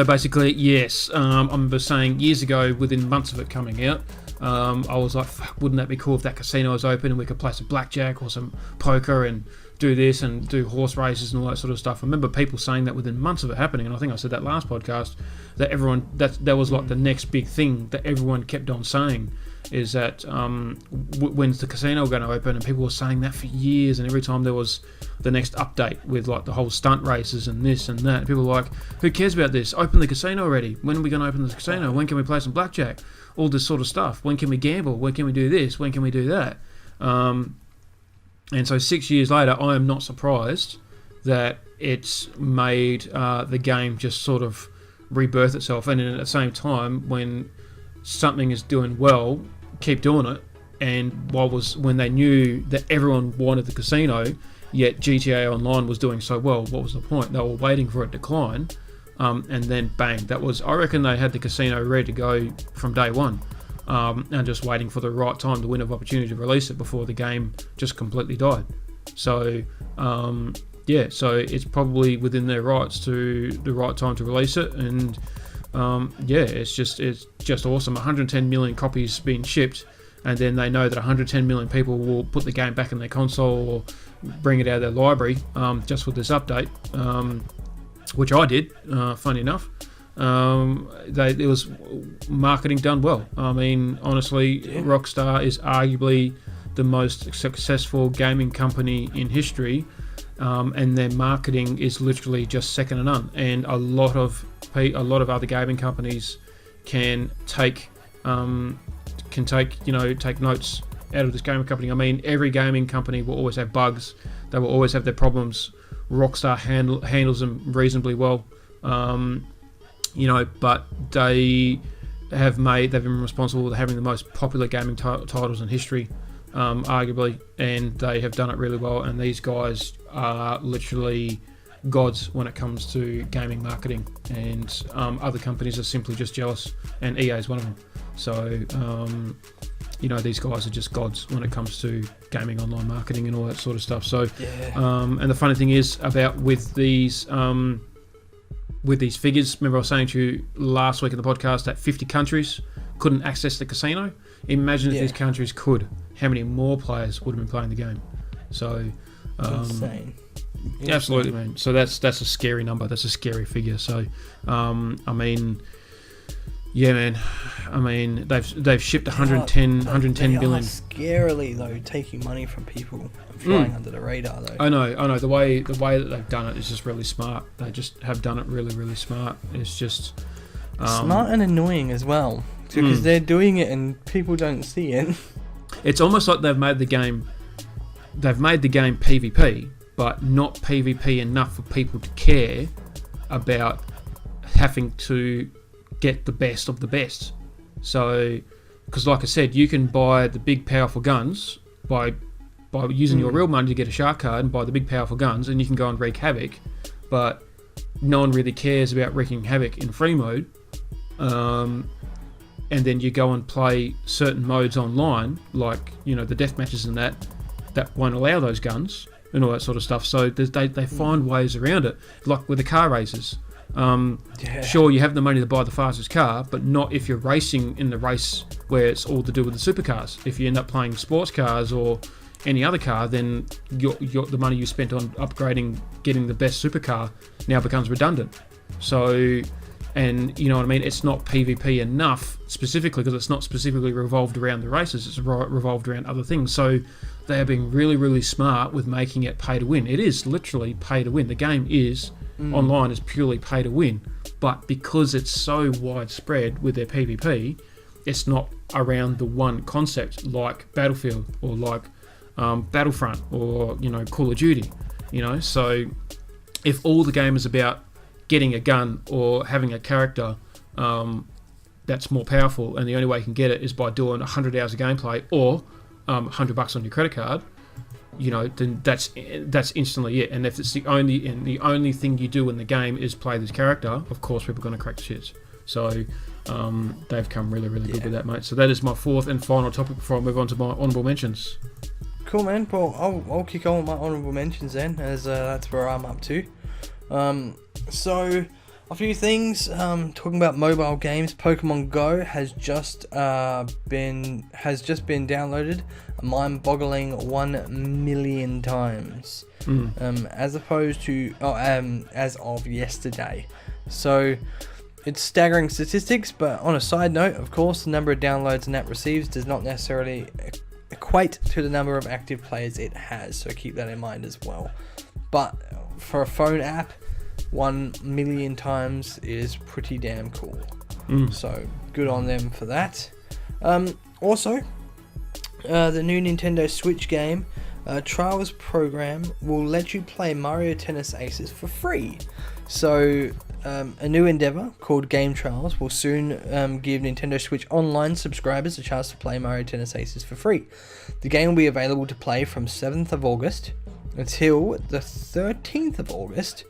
basically, yes, I remember saying years ago, within months of it coming out, I was like, wouldn't that be cool if that casino was open and we could play some blackjack or some poker and do this and do horse races and all that sort of stuff. I remember people saying that within months of it happening, and I think I said that last podcast, that everyone, that was like the next big thing that everyone kept on saying, is that when's the casino going to open? And people were saying that for years, and every time there was the next update with like the whole stunt races and this and that, people were like, who cares about this? Open the casino already. When are we going to open the casino? When can we play some blackjack? All this sort of stuff. When can we gamble? When can we do this? When can we do that? And so 6 years later, I am not surprised that it's made the game just sort of rebirth itself. And then at the same time, when something is doing well, keep doing it. And when they knew that everyone wanted the casino, yet GTA Online was doing so well, what was the point? They were waiting for it to decline, and then bang, I reckon they had the casino ready to go from day one, and just waiting for the right time, the window of opportunity to release it before the game just completely died. So so it's probably within their rights to the right time to release it, and it's just awesome. 110 million copies being shipped, and then they know that 110 million people will put the game back in their console or bring it out of their library just with this update, which I did, funny enough. It was marketing done well. I mean, honestly, Rockstar is arguably the most successful gaming company in history, and their marketing is literally just second to none. And a lot of other gaming companies can take notes out of this gaming company. I mean, every gaming company will always have bugs. They will always have their problems. Rockstar handles them reasonably well. But they've been responsible for having the most popular gaming titles in history, arguably, and they have done it really well. And these guys are literally gods when it comes to gaming marketing, and other companies are simply just jealous, and EA is one of them. So these guys are just gods when it comes to gaming online marketing and all that sort of stuff. So and the funny thing is with these figures, remember I was saying to you last week in the podcast that 50 countries couldn't access the casino. Imagine if these countries could, how many more players would have been playing the game. So insane. Absolutely, man. So that's a scary number. That's a scary figure. So they've shipped 110 million. They are scarily though taking money from people and flying under the radar though. I know. The way that they've done it is just really smart. They just have done it really, really smart. It's just smart and annoying as well, because they're doing it and people don't see it. It's almost like they've made the game PvP, but not PvP enough for people to care about having to get the best of the best. So, because like I said, you can buy the big powerful guns by using your real money to get a shark card and buy the big powerful guns, and you can go and wreak havoc, but no one really cares about wreaking havoc in free mode. And then you go and play certain modes online, like the death matches and that won't allow those guns and all that sort of stuff. So they find ways around it, like with the car races. Sure, you have the money to buy the fastest car, but not if you're racing in the race where it's all to do with the supercars. If you end up playing sports cars or any other car, then the money you spent on upgrading, getting the best supercar now becomes redundant. So, and you know what I mean, it's not PvP enough specifically because it's not specifically revolved around the races, it's revolved around other things. So they are being really, really smart with making it pay to win. It is literally pay to win. The game is online is purely pay to win, but because it's so widespread with their PvP, it's not around the one concept like Battlefield or like Battlefront or Call of Duty. So if all the game is about getting a gun or having a character that's more powerful, and the only way you can get it is by doing 100 hours of gameplay or $100 on your credit card, then that's instantly it. And if it's the only thing you do in the game is play this character, of course people are going to crack the shits. So they've come really, really good with that, mate. So that is my fourth and final topic before I move on to my honourable mentions. Cool, man. Well, I'll kick on with my honourable mentions then, as that's where I'm up to. So a few things. Talking about mobile games, Pokemon Go has just been downloaded a mind-boggling 1 million times, as opposed to as of yesterday. So it's staggering statistics. But on a side note, of course, the number of downloads an app receives does not necessarily equate to the number of active players it has. So keep that in mind as well. But for a phone app, 1 million times is pretty damn cool. So good on them for that. Also, the new Nintendo Switch game Trials program will let you play Mario Tennis Aces for free. So, a new endeavor called Game Trials will soon give Nintendo Switch Online subscribers a chance to play Mario Tennis Aces for free. The game will be available to play from 7th of August until the 13th of August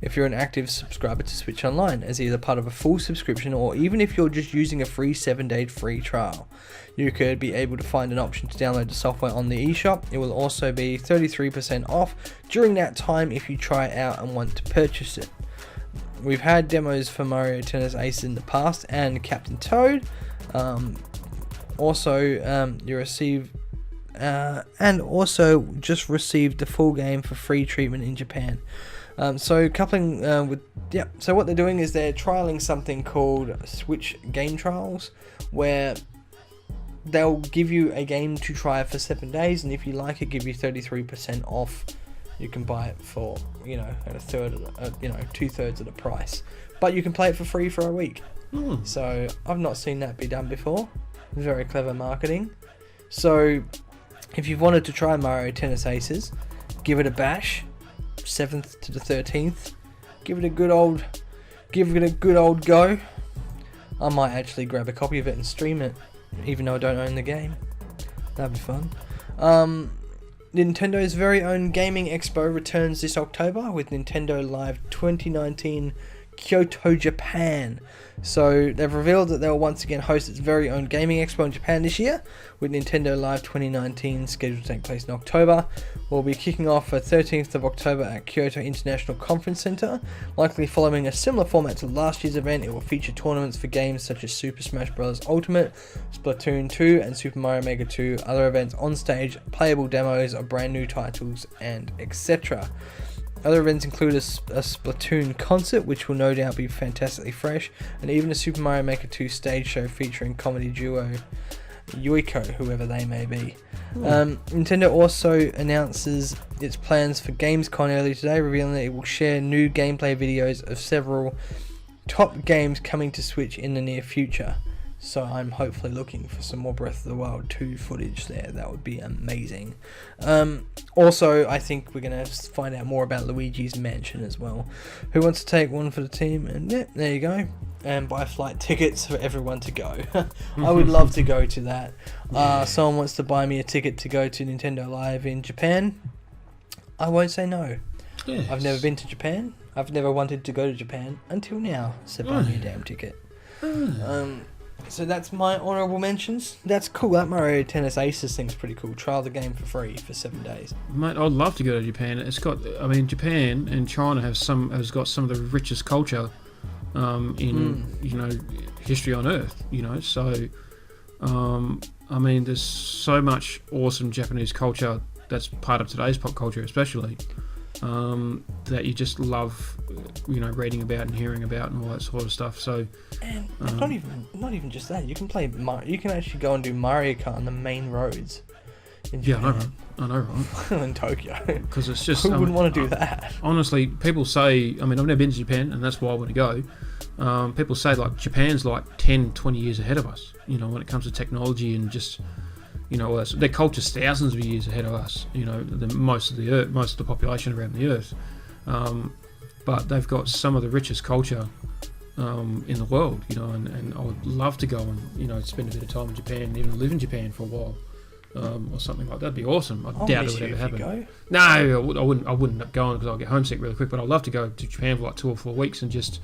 if you're an active subscriber to Switch Online, as either part of a full subscription or even if you're just using a free 7-day free trial. You could be able to find an option to download the software on the eShop. It will also be 33% off during that time if you try it out and want to purchase it. We've had demos for Mario Tennis Aces in the past and Captain Toad. You receive and also just received the full game for free treatment in Japan. So what they're doing is they're trialing something called Switch Game Trials, where they'll give you a game to try for 7 days, and if you like it, give you 33% off. You can buy it for, at a third, 2/3 of the price, but you can play it for free for a week. So I've not seen that be done before. Very clever marketing. So if you've wanted to try Mario Tennis Aces, give it a bash. 7th to the 13th. Give it a good old go. I might actually grab a copy of it and stream it, even though I don't own the game. That'd be fun. Nintendo's very own Gaming Expo returns this October with Nintendo Live 2019 Kyoto, Japan. So they've revealed that they'll once again host its very own Gaming Expo in Japan this year, with Nintendo Live 2019 scheduled to take place in October. We'll be kicking off the 13th of October at Kyoto International Conference Center. Likely following a similar format to last year's event, it will feature tournaments for games such as Super Smash Bros. Ultimate, Splatoon 2 and Super Mario Maker 2, other events on stage, playable demos of brand new titles, and etc. Other events include a Splatoon concert, which will no doubt be fantastically fresh, and even a Super Mario Maker 2 stage show featuring comedy duo Yuiko, whoever they may be. Nintendo also announces its plans for Gamescom earlier today, revealing that it will share new gameplay videos of several top games coming to Switch in the near future. So I'm hopefully looking for some more Breath of the Wild 2 footage there. That would be amazing. Also, I think we're going to find out more about Luigi's Mansion as well. Who wants to take one for the team? And yeah, there you go. And buy flight tickets for everyone to go. I would love to go to that. Someone wants to buy me a ticket to go to Nintendo Live in Japan. I won't say no. Yes. I've never been to Japan. I've never wanted to go to Japan until now. So buy me a damn ticket. So that's my honourable mentions. That's cool. That Mario Tennis Aces thing's pretty cool. Trial the game for free for 7 days. Mate, I'd love to go to Japan. Japan and China has got some of the richest culture in history on Earth. So there's so much awesome Japanese culture that's part of today's pop culture, especially. That you just love, reading about and hearing about and all that sort of stuff. So, and not even just that. You can play. You can actually go and do Mario Kart on the main roads. In Japan. I know, right? In Tokyo. Because it's just. Who wouldn't want to do that? Honestly, people say. I've never been to Japan, and that's why I want to go. People say Japan's 10, 20 years ahead of us. When it comes to technology and just. Their culture's thousands of years ahead of us. Most of the population around the Earth, but they've got some of the richest culture in the world. And I would love to go and spend a bit of time in Japan, and even live in Japan for a while, or something like that. That'd be awesome. I doubt it would ever happen. No, I wouldn't end up going because I'll get homesick really quick. But I'd love to go to Japan for 2 or 4 weeks and just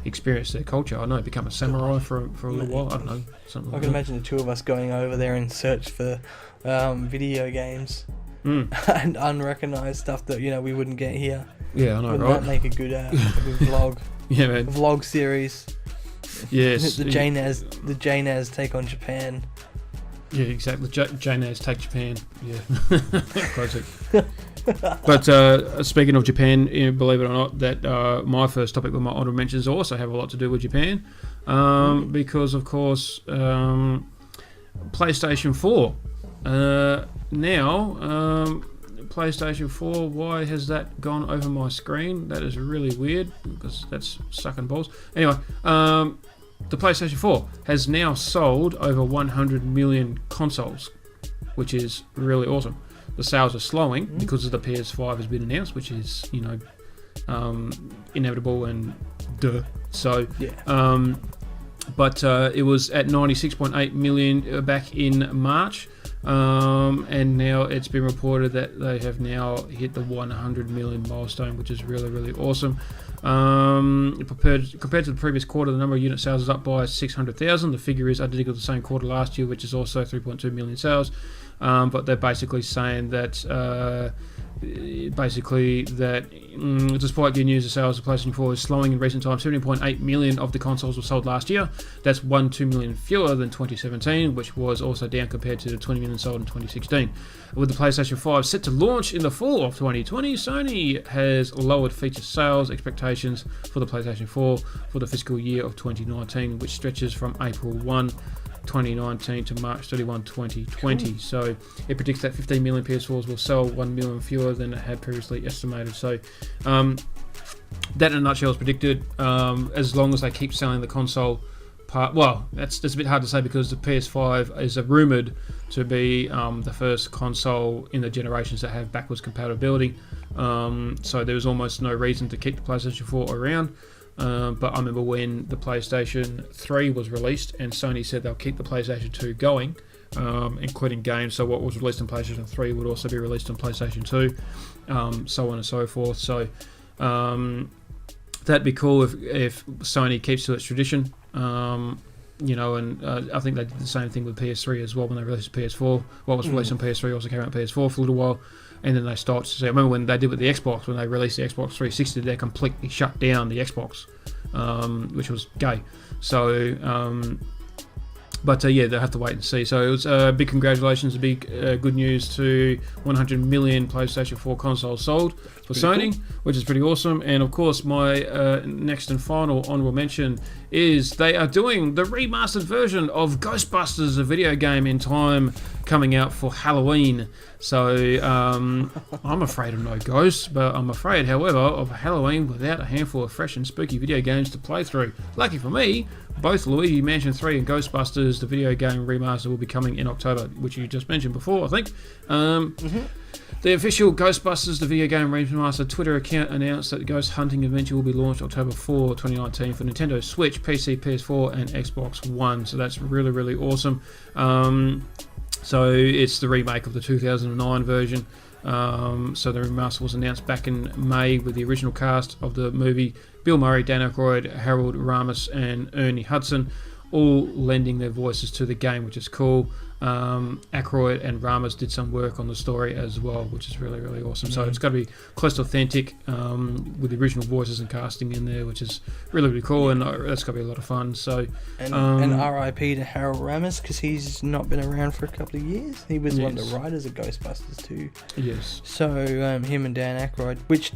experience their culture. I know, become a samurai for a little while. I don't know, something like that. I can imagine the two of us going over there in search for video games and unrecognized stuff that we wouldn't get here. Yeah, I know, Wouldn't right? That make a good vlog? Yeah, man. Vlog series. Yes. the JayNAS take on Japan. Yeah, exactly. JayNAS take Japan. Yeah. Classic. But speaking of Japan, believe it or not, that my first topic with my honourable mentions also have a lot to do with Japan, because of course PlayStation 4 now. PlayStation 4, why has that gone over my screen? That is really weird because that's sucking balls. Anyway, the PlayStation 4 has now sold over 100 million consoles, which is really awesome. the sales are slowing because of the PS5 has been announced, which is inevitable and duh. So but it was at 96.8 million back in March, and now it's been reported that they have now hit the 100 million milestone, which is really, really awesome. Compared to the previous quarter, the number of unit sales is up by 600,000. The figure is identical to the same quarter last year, which is also 3.2 million sales. But they're basically saying that despite good news, the sales of PlayStation 4 is slowing in recent times. 17.8 million of the consoles were sold last year. That's 2 million fewer than 2017, which was also down compared to the 20 million sold in 2016. With the PlayStation 5 set to launch in the fall of 2020, Sony has lowered feature sales expectations for the PlayStation 4 for the fiscal year of 2019, which stretches from April 1, 2019 to March 31, 2020. Cool. So it predicts that 15 million PS4s will sell 1 million fewer than it had previously estimated. So that in a nutshell is predicted, as long as they keep selling the console part. Well, that's a bit hard to say because the PS5 is rumoured to be the first console in the generations that have backwards compatibility. So there's almost no reason to keep the PlayStation 4 around. But I remember when the PlayStation 3 was released and Sony said they'll keep the PlayStation 2 going, including games. So what was released on PlayStation 3 would also be released on PlayStation 2, so on and so forth. So that'd be cool if Sony keeps to its tradition. And I think they did the same thing with PS3 as well when they released PS4. What was released on PS3 also came out on PS4 for a little while. And then they stopped. So I remember when they did with the Xbox, when they released the Xbox 360, they completely shut down the Xbox, which was gay. So, they'll have to wait and see. So it was big congratulations, big good news to 100 million PlayStation 4 consoles sold for Sony, cool. Which is pretty awesome. And of course, my next and final honorable mention is they are doing the remastered version of Ghostbusters, a video game in time, coming out for Halloween. So I'm afraid of no ghosts, but I'm afraid, however, of a Halloween without a handful of fresh and spooky video games to play through. Lucky for me, both Luigi Mansion 3 and Ghostbusters, the video game remaster, will be coming in October, which you just mentioned before, I think. The official Ghostbusters, the video game remaster Twitter account announced that the Ghost Hunting Adventure will be launched October 4, 2019 for Nintendo Switch, PC, PS4 and Xbox One. So that's really, really awesome. So it's the remake of the 2009 version. So the remaster was announced back in May with the original cast of the movie: Bill Murray, Dan Aykroyd, Harold Ramis and Ernie Hudson, all lending their voices to the game, which is cool. Aykroyd and Ramis did some work on the story as well, which is really, really awesome. So it's got to be close to authentic, with the original voices and casting in there, which is really, really cool, and that's got to be a lot of fun. So and R.I.P. to Harold Ramis, because he's not been around for a couple of years. He was one of the writers of Ghostbusters too. Yes. So him and Dan Aykroyd, which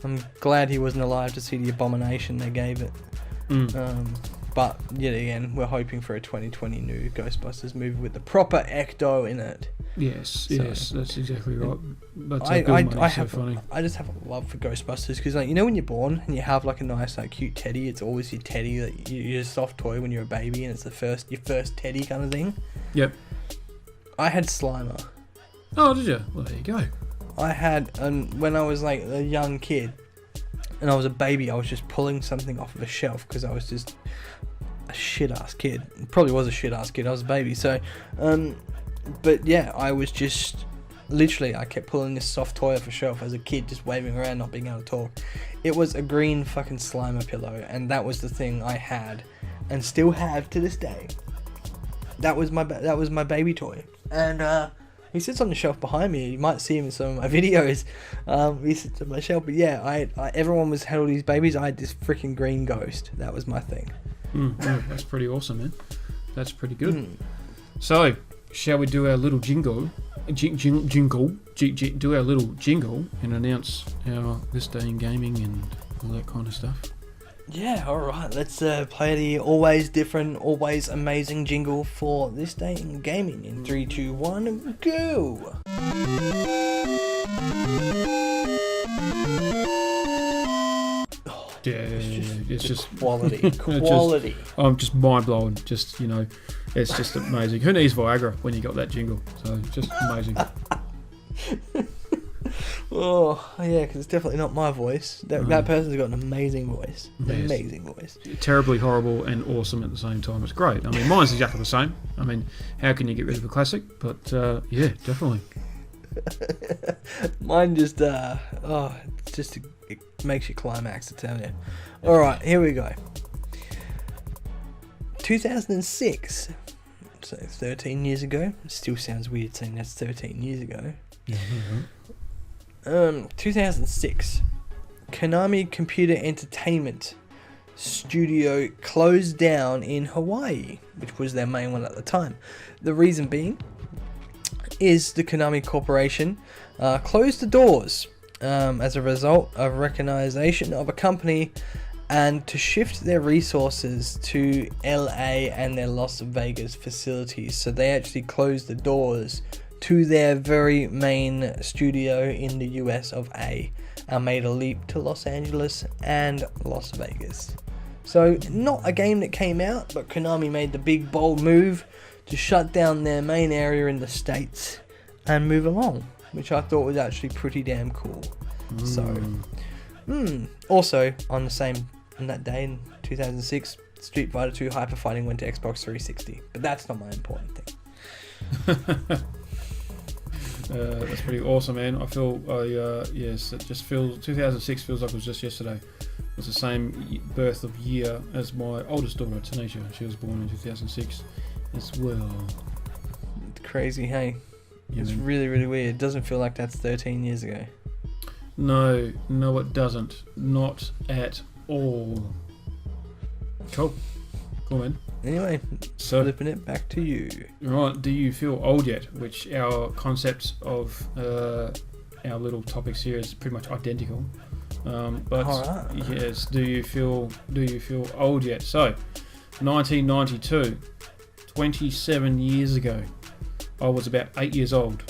I'm glad he wasn't alive to see the abomination they gave it. But yet again, we're hoping for a 2020 new Ghostbusters movie with the proper Ecto in it. Yes, that's exactly right. But I just have a love for Ghostbusters because, like, when you're born and you have like a nice, like, cute teddy, it's always your teddy that your soft toy when you're a baby, and it's your first teddy kind of thing. Yep. I had Slimer. Oh, did you? Well, there you go. I had, when I was like a young kid and I was a baby, I was just pulling something off of a shelf because I was just a shit-ass kid. Probably was a shit-ass kid. I was a baby. So, but yeah, I was just, literally, I kept pulling this soft toy off a shelf as a kid, just waving around, not being able to talk. It was a green fucking Slimer pillow, and that was the thing I had, and still have to this day. That was my baby toy, and he sits on the shelf behind me. You might see him in some of my videos. He sits on my shelf, but yeah, everyone had all these babies. I had this freaking green ghost. That was my thing. That's pretty awesome, man. That's pretty good. So, shall we do our little jingle? Do our little jingle and announce our this day in gaming and all that kind of stuff? Yeah, alright. Let's play the always different, always amazing jingle for this day in gaming. In 3, 2, 1, go! Yeah, it's just quality. I'm just mind blown. Just, it's just amazing. Who needs Viagra when you got that jingle? So just amazing. Oh, yeah, because it's definitely not my voice. That person's got an amazing voice. Yes. Amazing voice. Terribly horrible and awesome at the same time. It's great. I mean, mine's exactly the same. I mean, how can you get rid of a classic? But, yeah, definitely. Mine just, it makes you climax, I tell you. Alright, here we go. 2006. So 13 years ago. It still sounds weird saying that's 13 years ago. Yeah. 2006. Konami Computer Entertainment Studio closed down in Hawaii, which was their main one at the time. The reason being is the Konami Corporation closed the doors as a result of recognition of a company and to shift their resources to LA and their Las Vegas facilities. So they actually closed the doors to their very main studio in the US of A and made a leap to Los Angeles and Las Vegas. So not a game that came out, but Konami made the big bold move to shut down their main area in the States and move along, which I thought was actually pretty damn cool. Also on that day in 2006, Street Fighter 2 Hyper Fighting went to Xbox 360, but that's not my important thing. That's pretty awesome, man. I feel, yes, it just feels, 2006 feels like it was just yesterday. It's the same birth of year as my oldest daughter, Tanisha. She was born in 2006 as well. It's crazy, hey? Yeah, it's man. really, really weird. It doesn't feel like that's 13 years ago. No, it doesn't. Not at all. Cool, man. Anyway, So, flipping it back to you. right, do you feel old yet? Which our concepts of our little topics here is pretty much identical. But Alright. yes, do you feel old yet? So, 1992, 27 years ago, I was about 8 years old,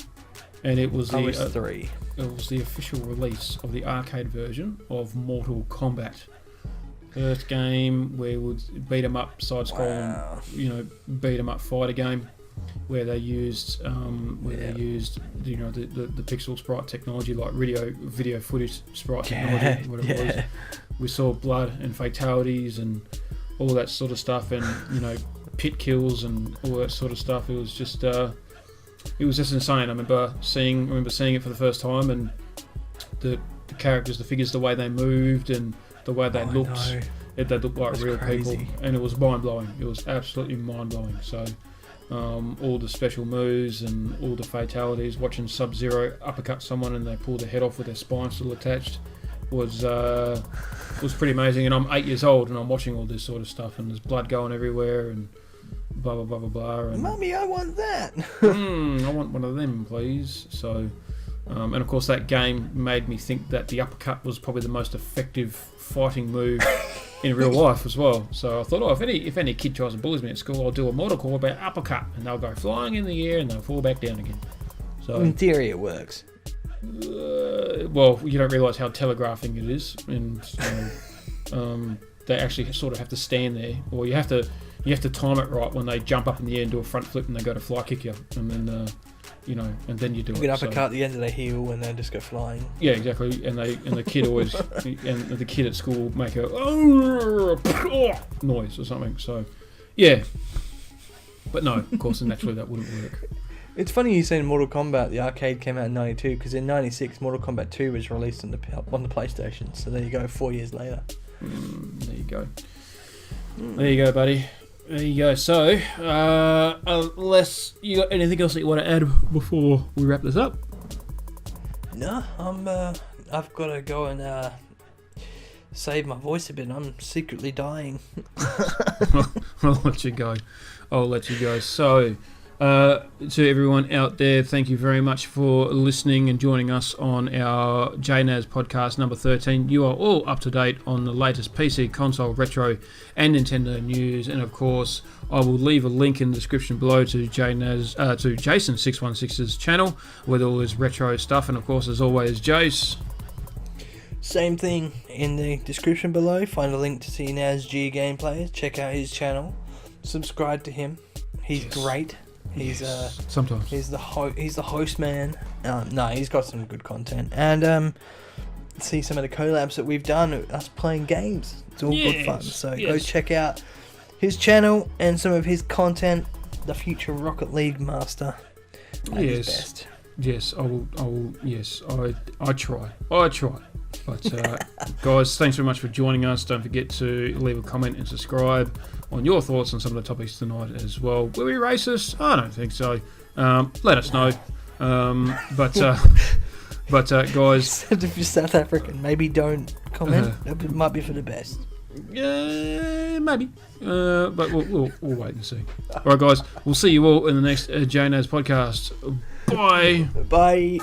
and it was I was 3. It was the official release of the arcade version of Mortal Kombat. First game where it would beat 'em up, side-scrolling, Wow. beat 'em up fighter game, where they used the pixel sprite technology, like video footage sprite technology, whatever it was. We saw blood and fatalities and all that sort of stuff, and pit kills and all that sort of stuff. It was just insane. I remember seeing it for the first time, and the characters, the figures, the way they moved and the way they looked. They looked like That's real crazy. people, and it was mind-blowing. It was absolutely mind-blowing. So all the special moves and all the fatalities, watching Sub-Zero uppercut someone and they pull their head off with their spine still attached, was pretty amazing. And I'm 8 years old and I'm watching all this sort of stuff, and there's blood going everywhere and blah blah blah blah blah. And Mummy, I want that. I want one of them, please. So, and of course that game made me think that the uppercut was probably the most effective fighting move in real life as well. So I thought, if any kid tries to bully me at school, I'll do a Mortal Kombat uppercut, and they'll go flying in the air and they'll fall back down again. So In theory, it works. well, you don't realise how telegraphing it is, and they actually sort of have to stand there, or you have to time it right when they jump up in the air and do a front flip and they go to fly kick you, and then and then you do You it. can uppercut the end of their heel and they just go flying. Yeah, exactly. And the kid always and the kid at school make a noise or something. So yeah, but no, of course, naturally that wouldn't work. It's funny you saying Mortal Kombat. The arcade came out in '92 because in '96 Mortal Kombat 2 was released on the PlayStation. So there you go, 4 years later. There you go. There you go, buddy. There you go. So, unless you got anything else that you want to add before we wrap this up? No, I've got to go and save my voice a bit. I'm secretly dying. I'll let you go. So, to everyone out there, thank you very much for listening and joining us on our JayNAS podcast number 13. You are all up to date on the latest PC, console, retro, and Nintendo news. And of course, I will leave a link in the description below to JayNAS, to Jason616's channel with all his retro stuff. And of course, as always, Jace. Same thing in the description below. Find a link to see Naz G gameplays. Check out his channel. Subscribe to him. He's great. He's sometimes he's the host man. No, he's got some good content, and see some of the collabs that we've done. Us playing games, it's all good fun. So go check out his channel and some of his content. The future Rocket League master. At his best. Yes, I will. Yes, I try. But guys, thanks very much for joining us. Don't forget to leave a comment and subscribe on your thoughts on some of the topics tonight as well. Were we racist? I don't think so. Let us know. But guys, if you're South African, maybe don't comment. It might be for the best. Yeah, maybe. But we'll wait and see. All right, guys. We'll see you all in the next JayNAS podcast. Bye. Bye.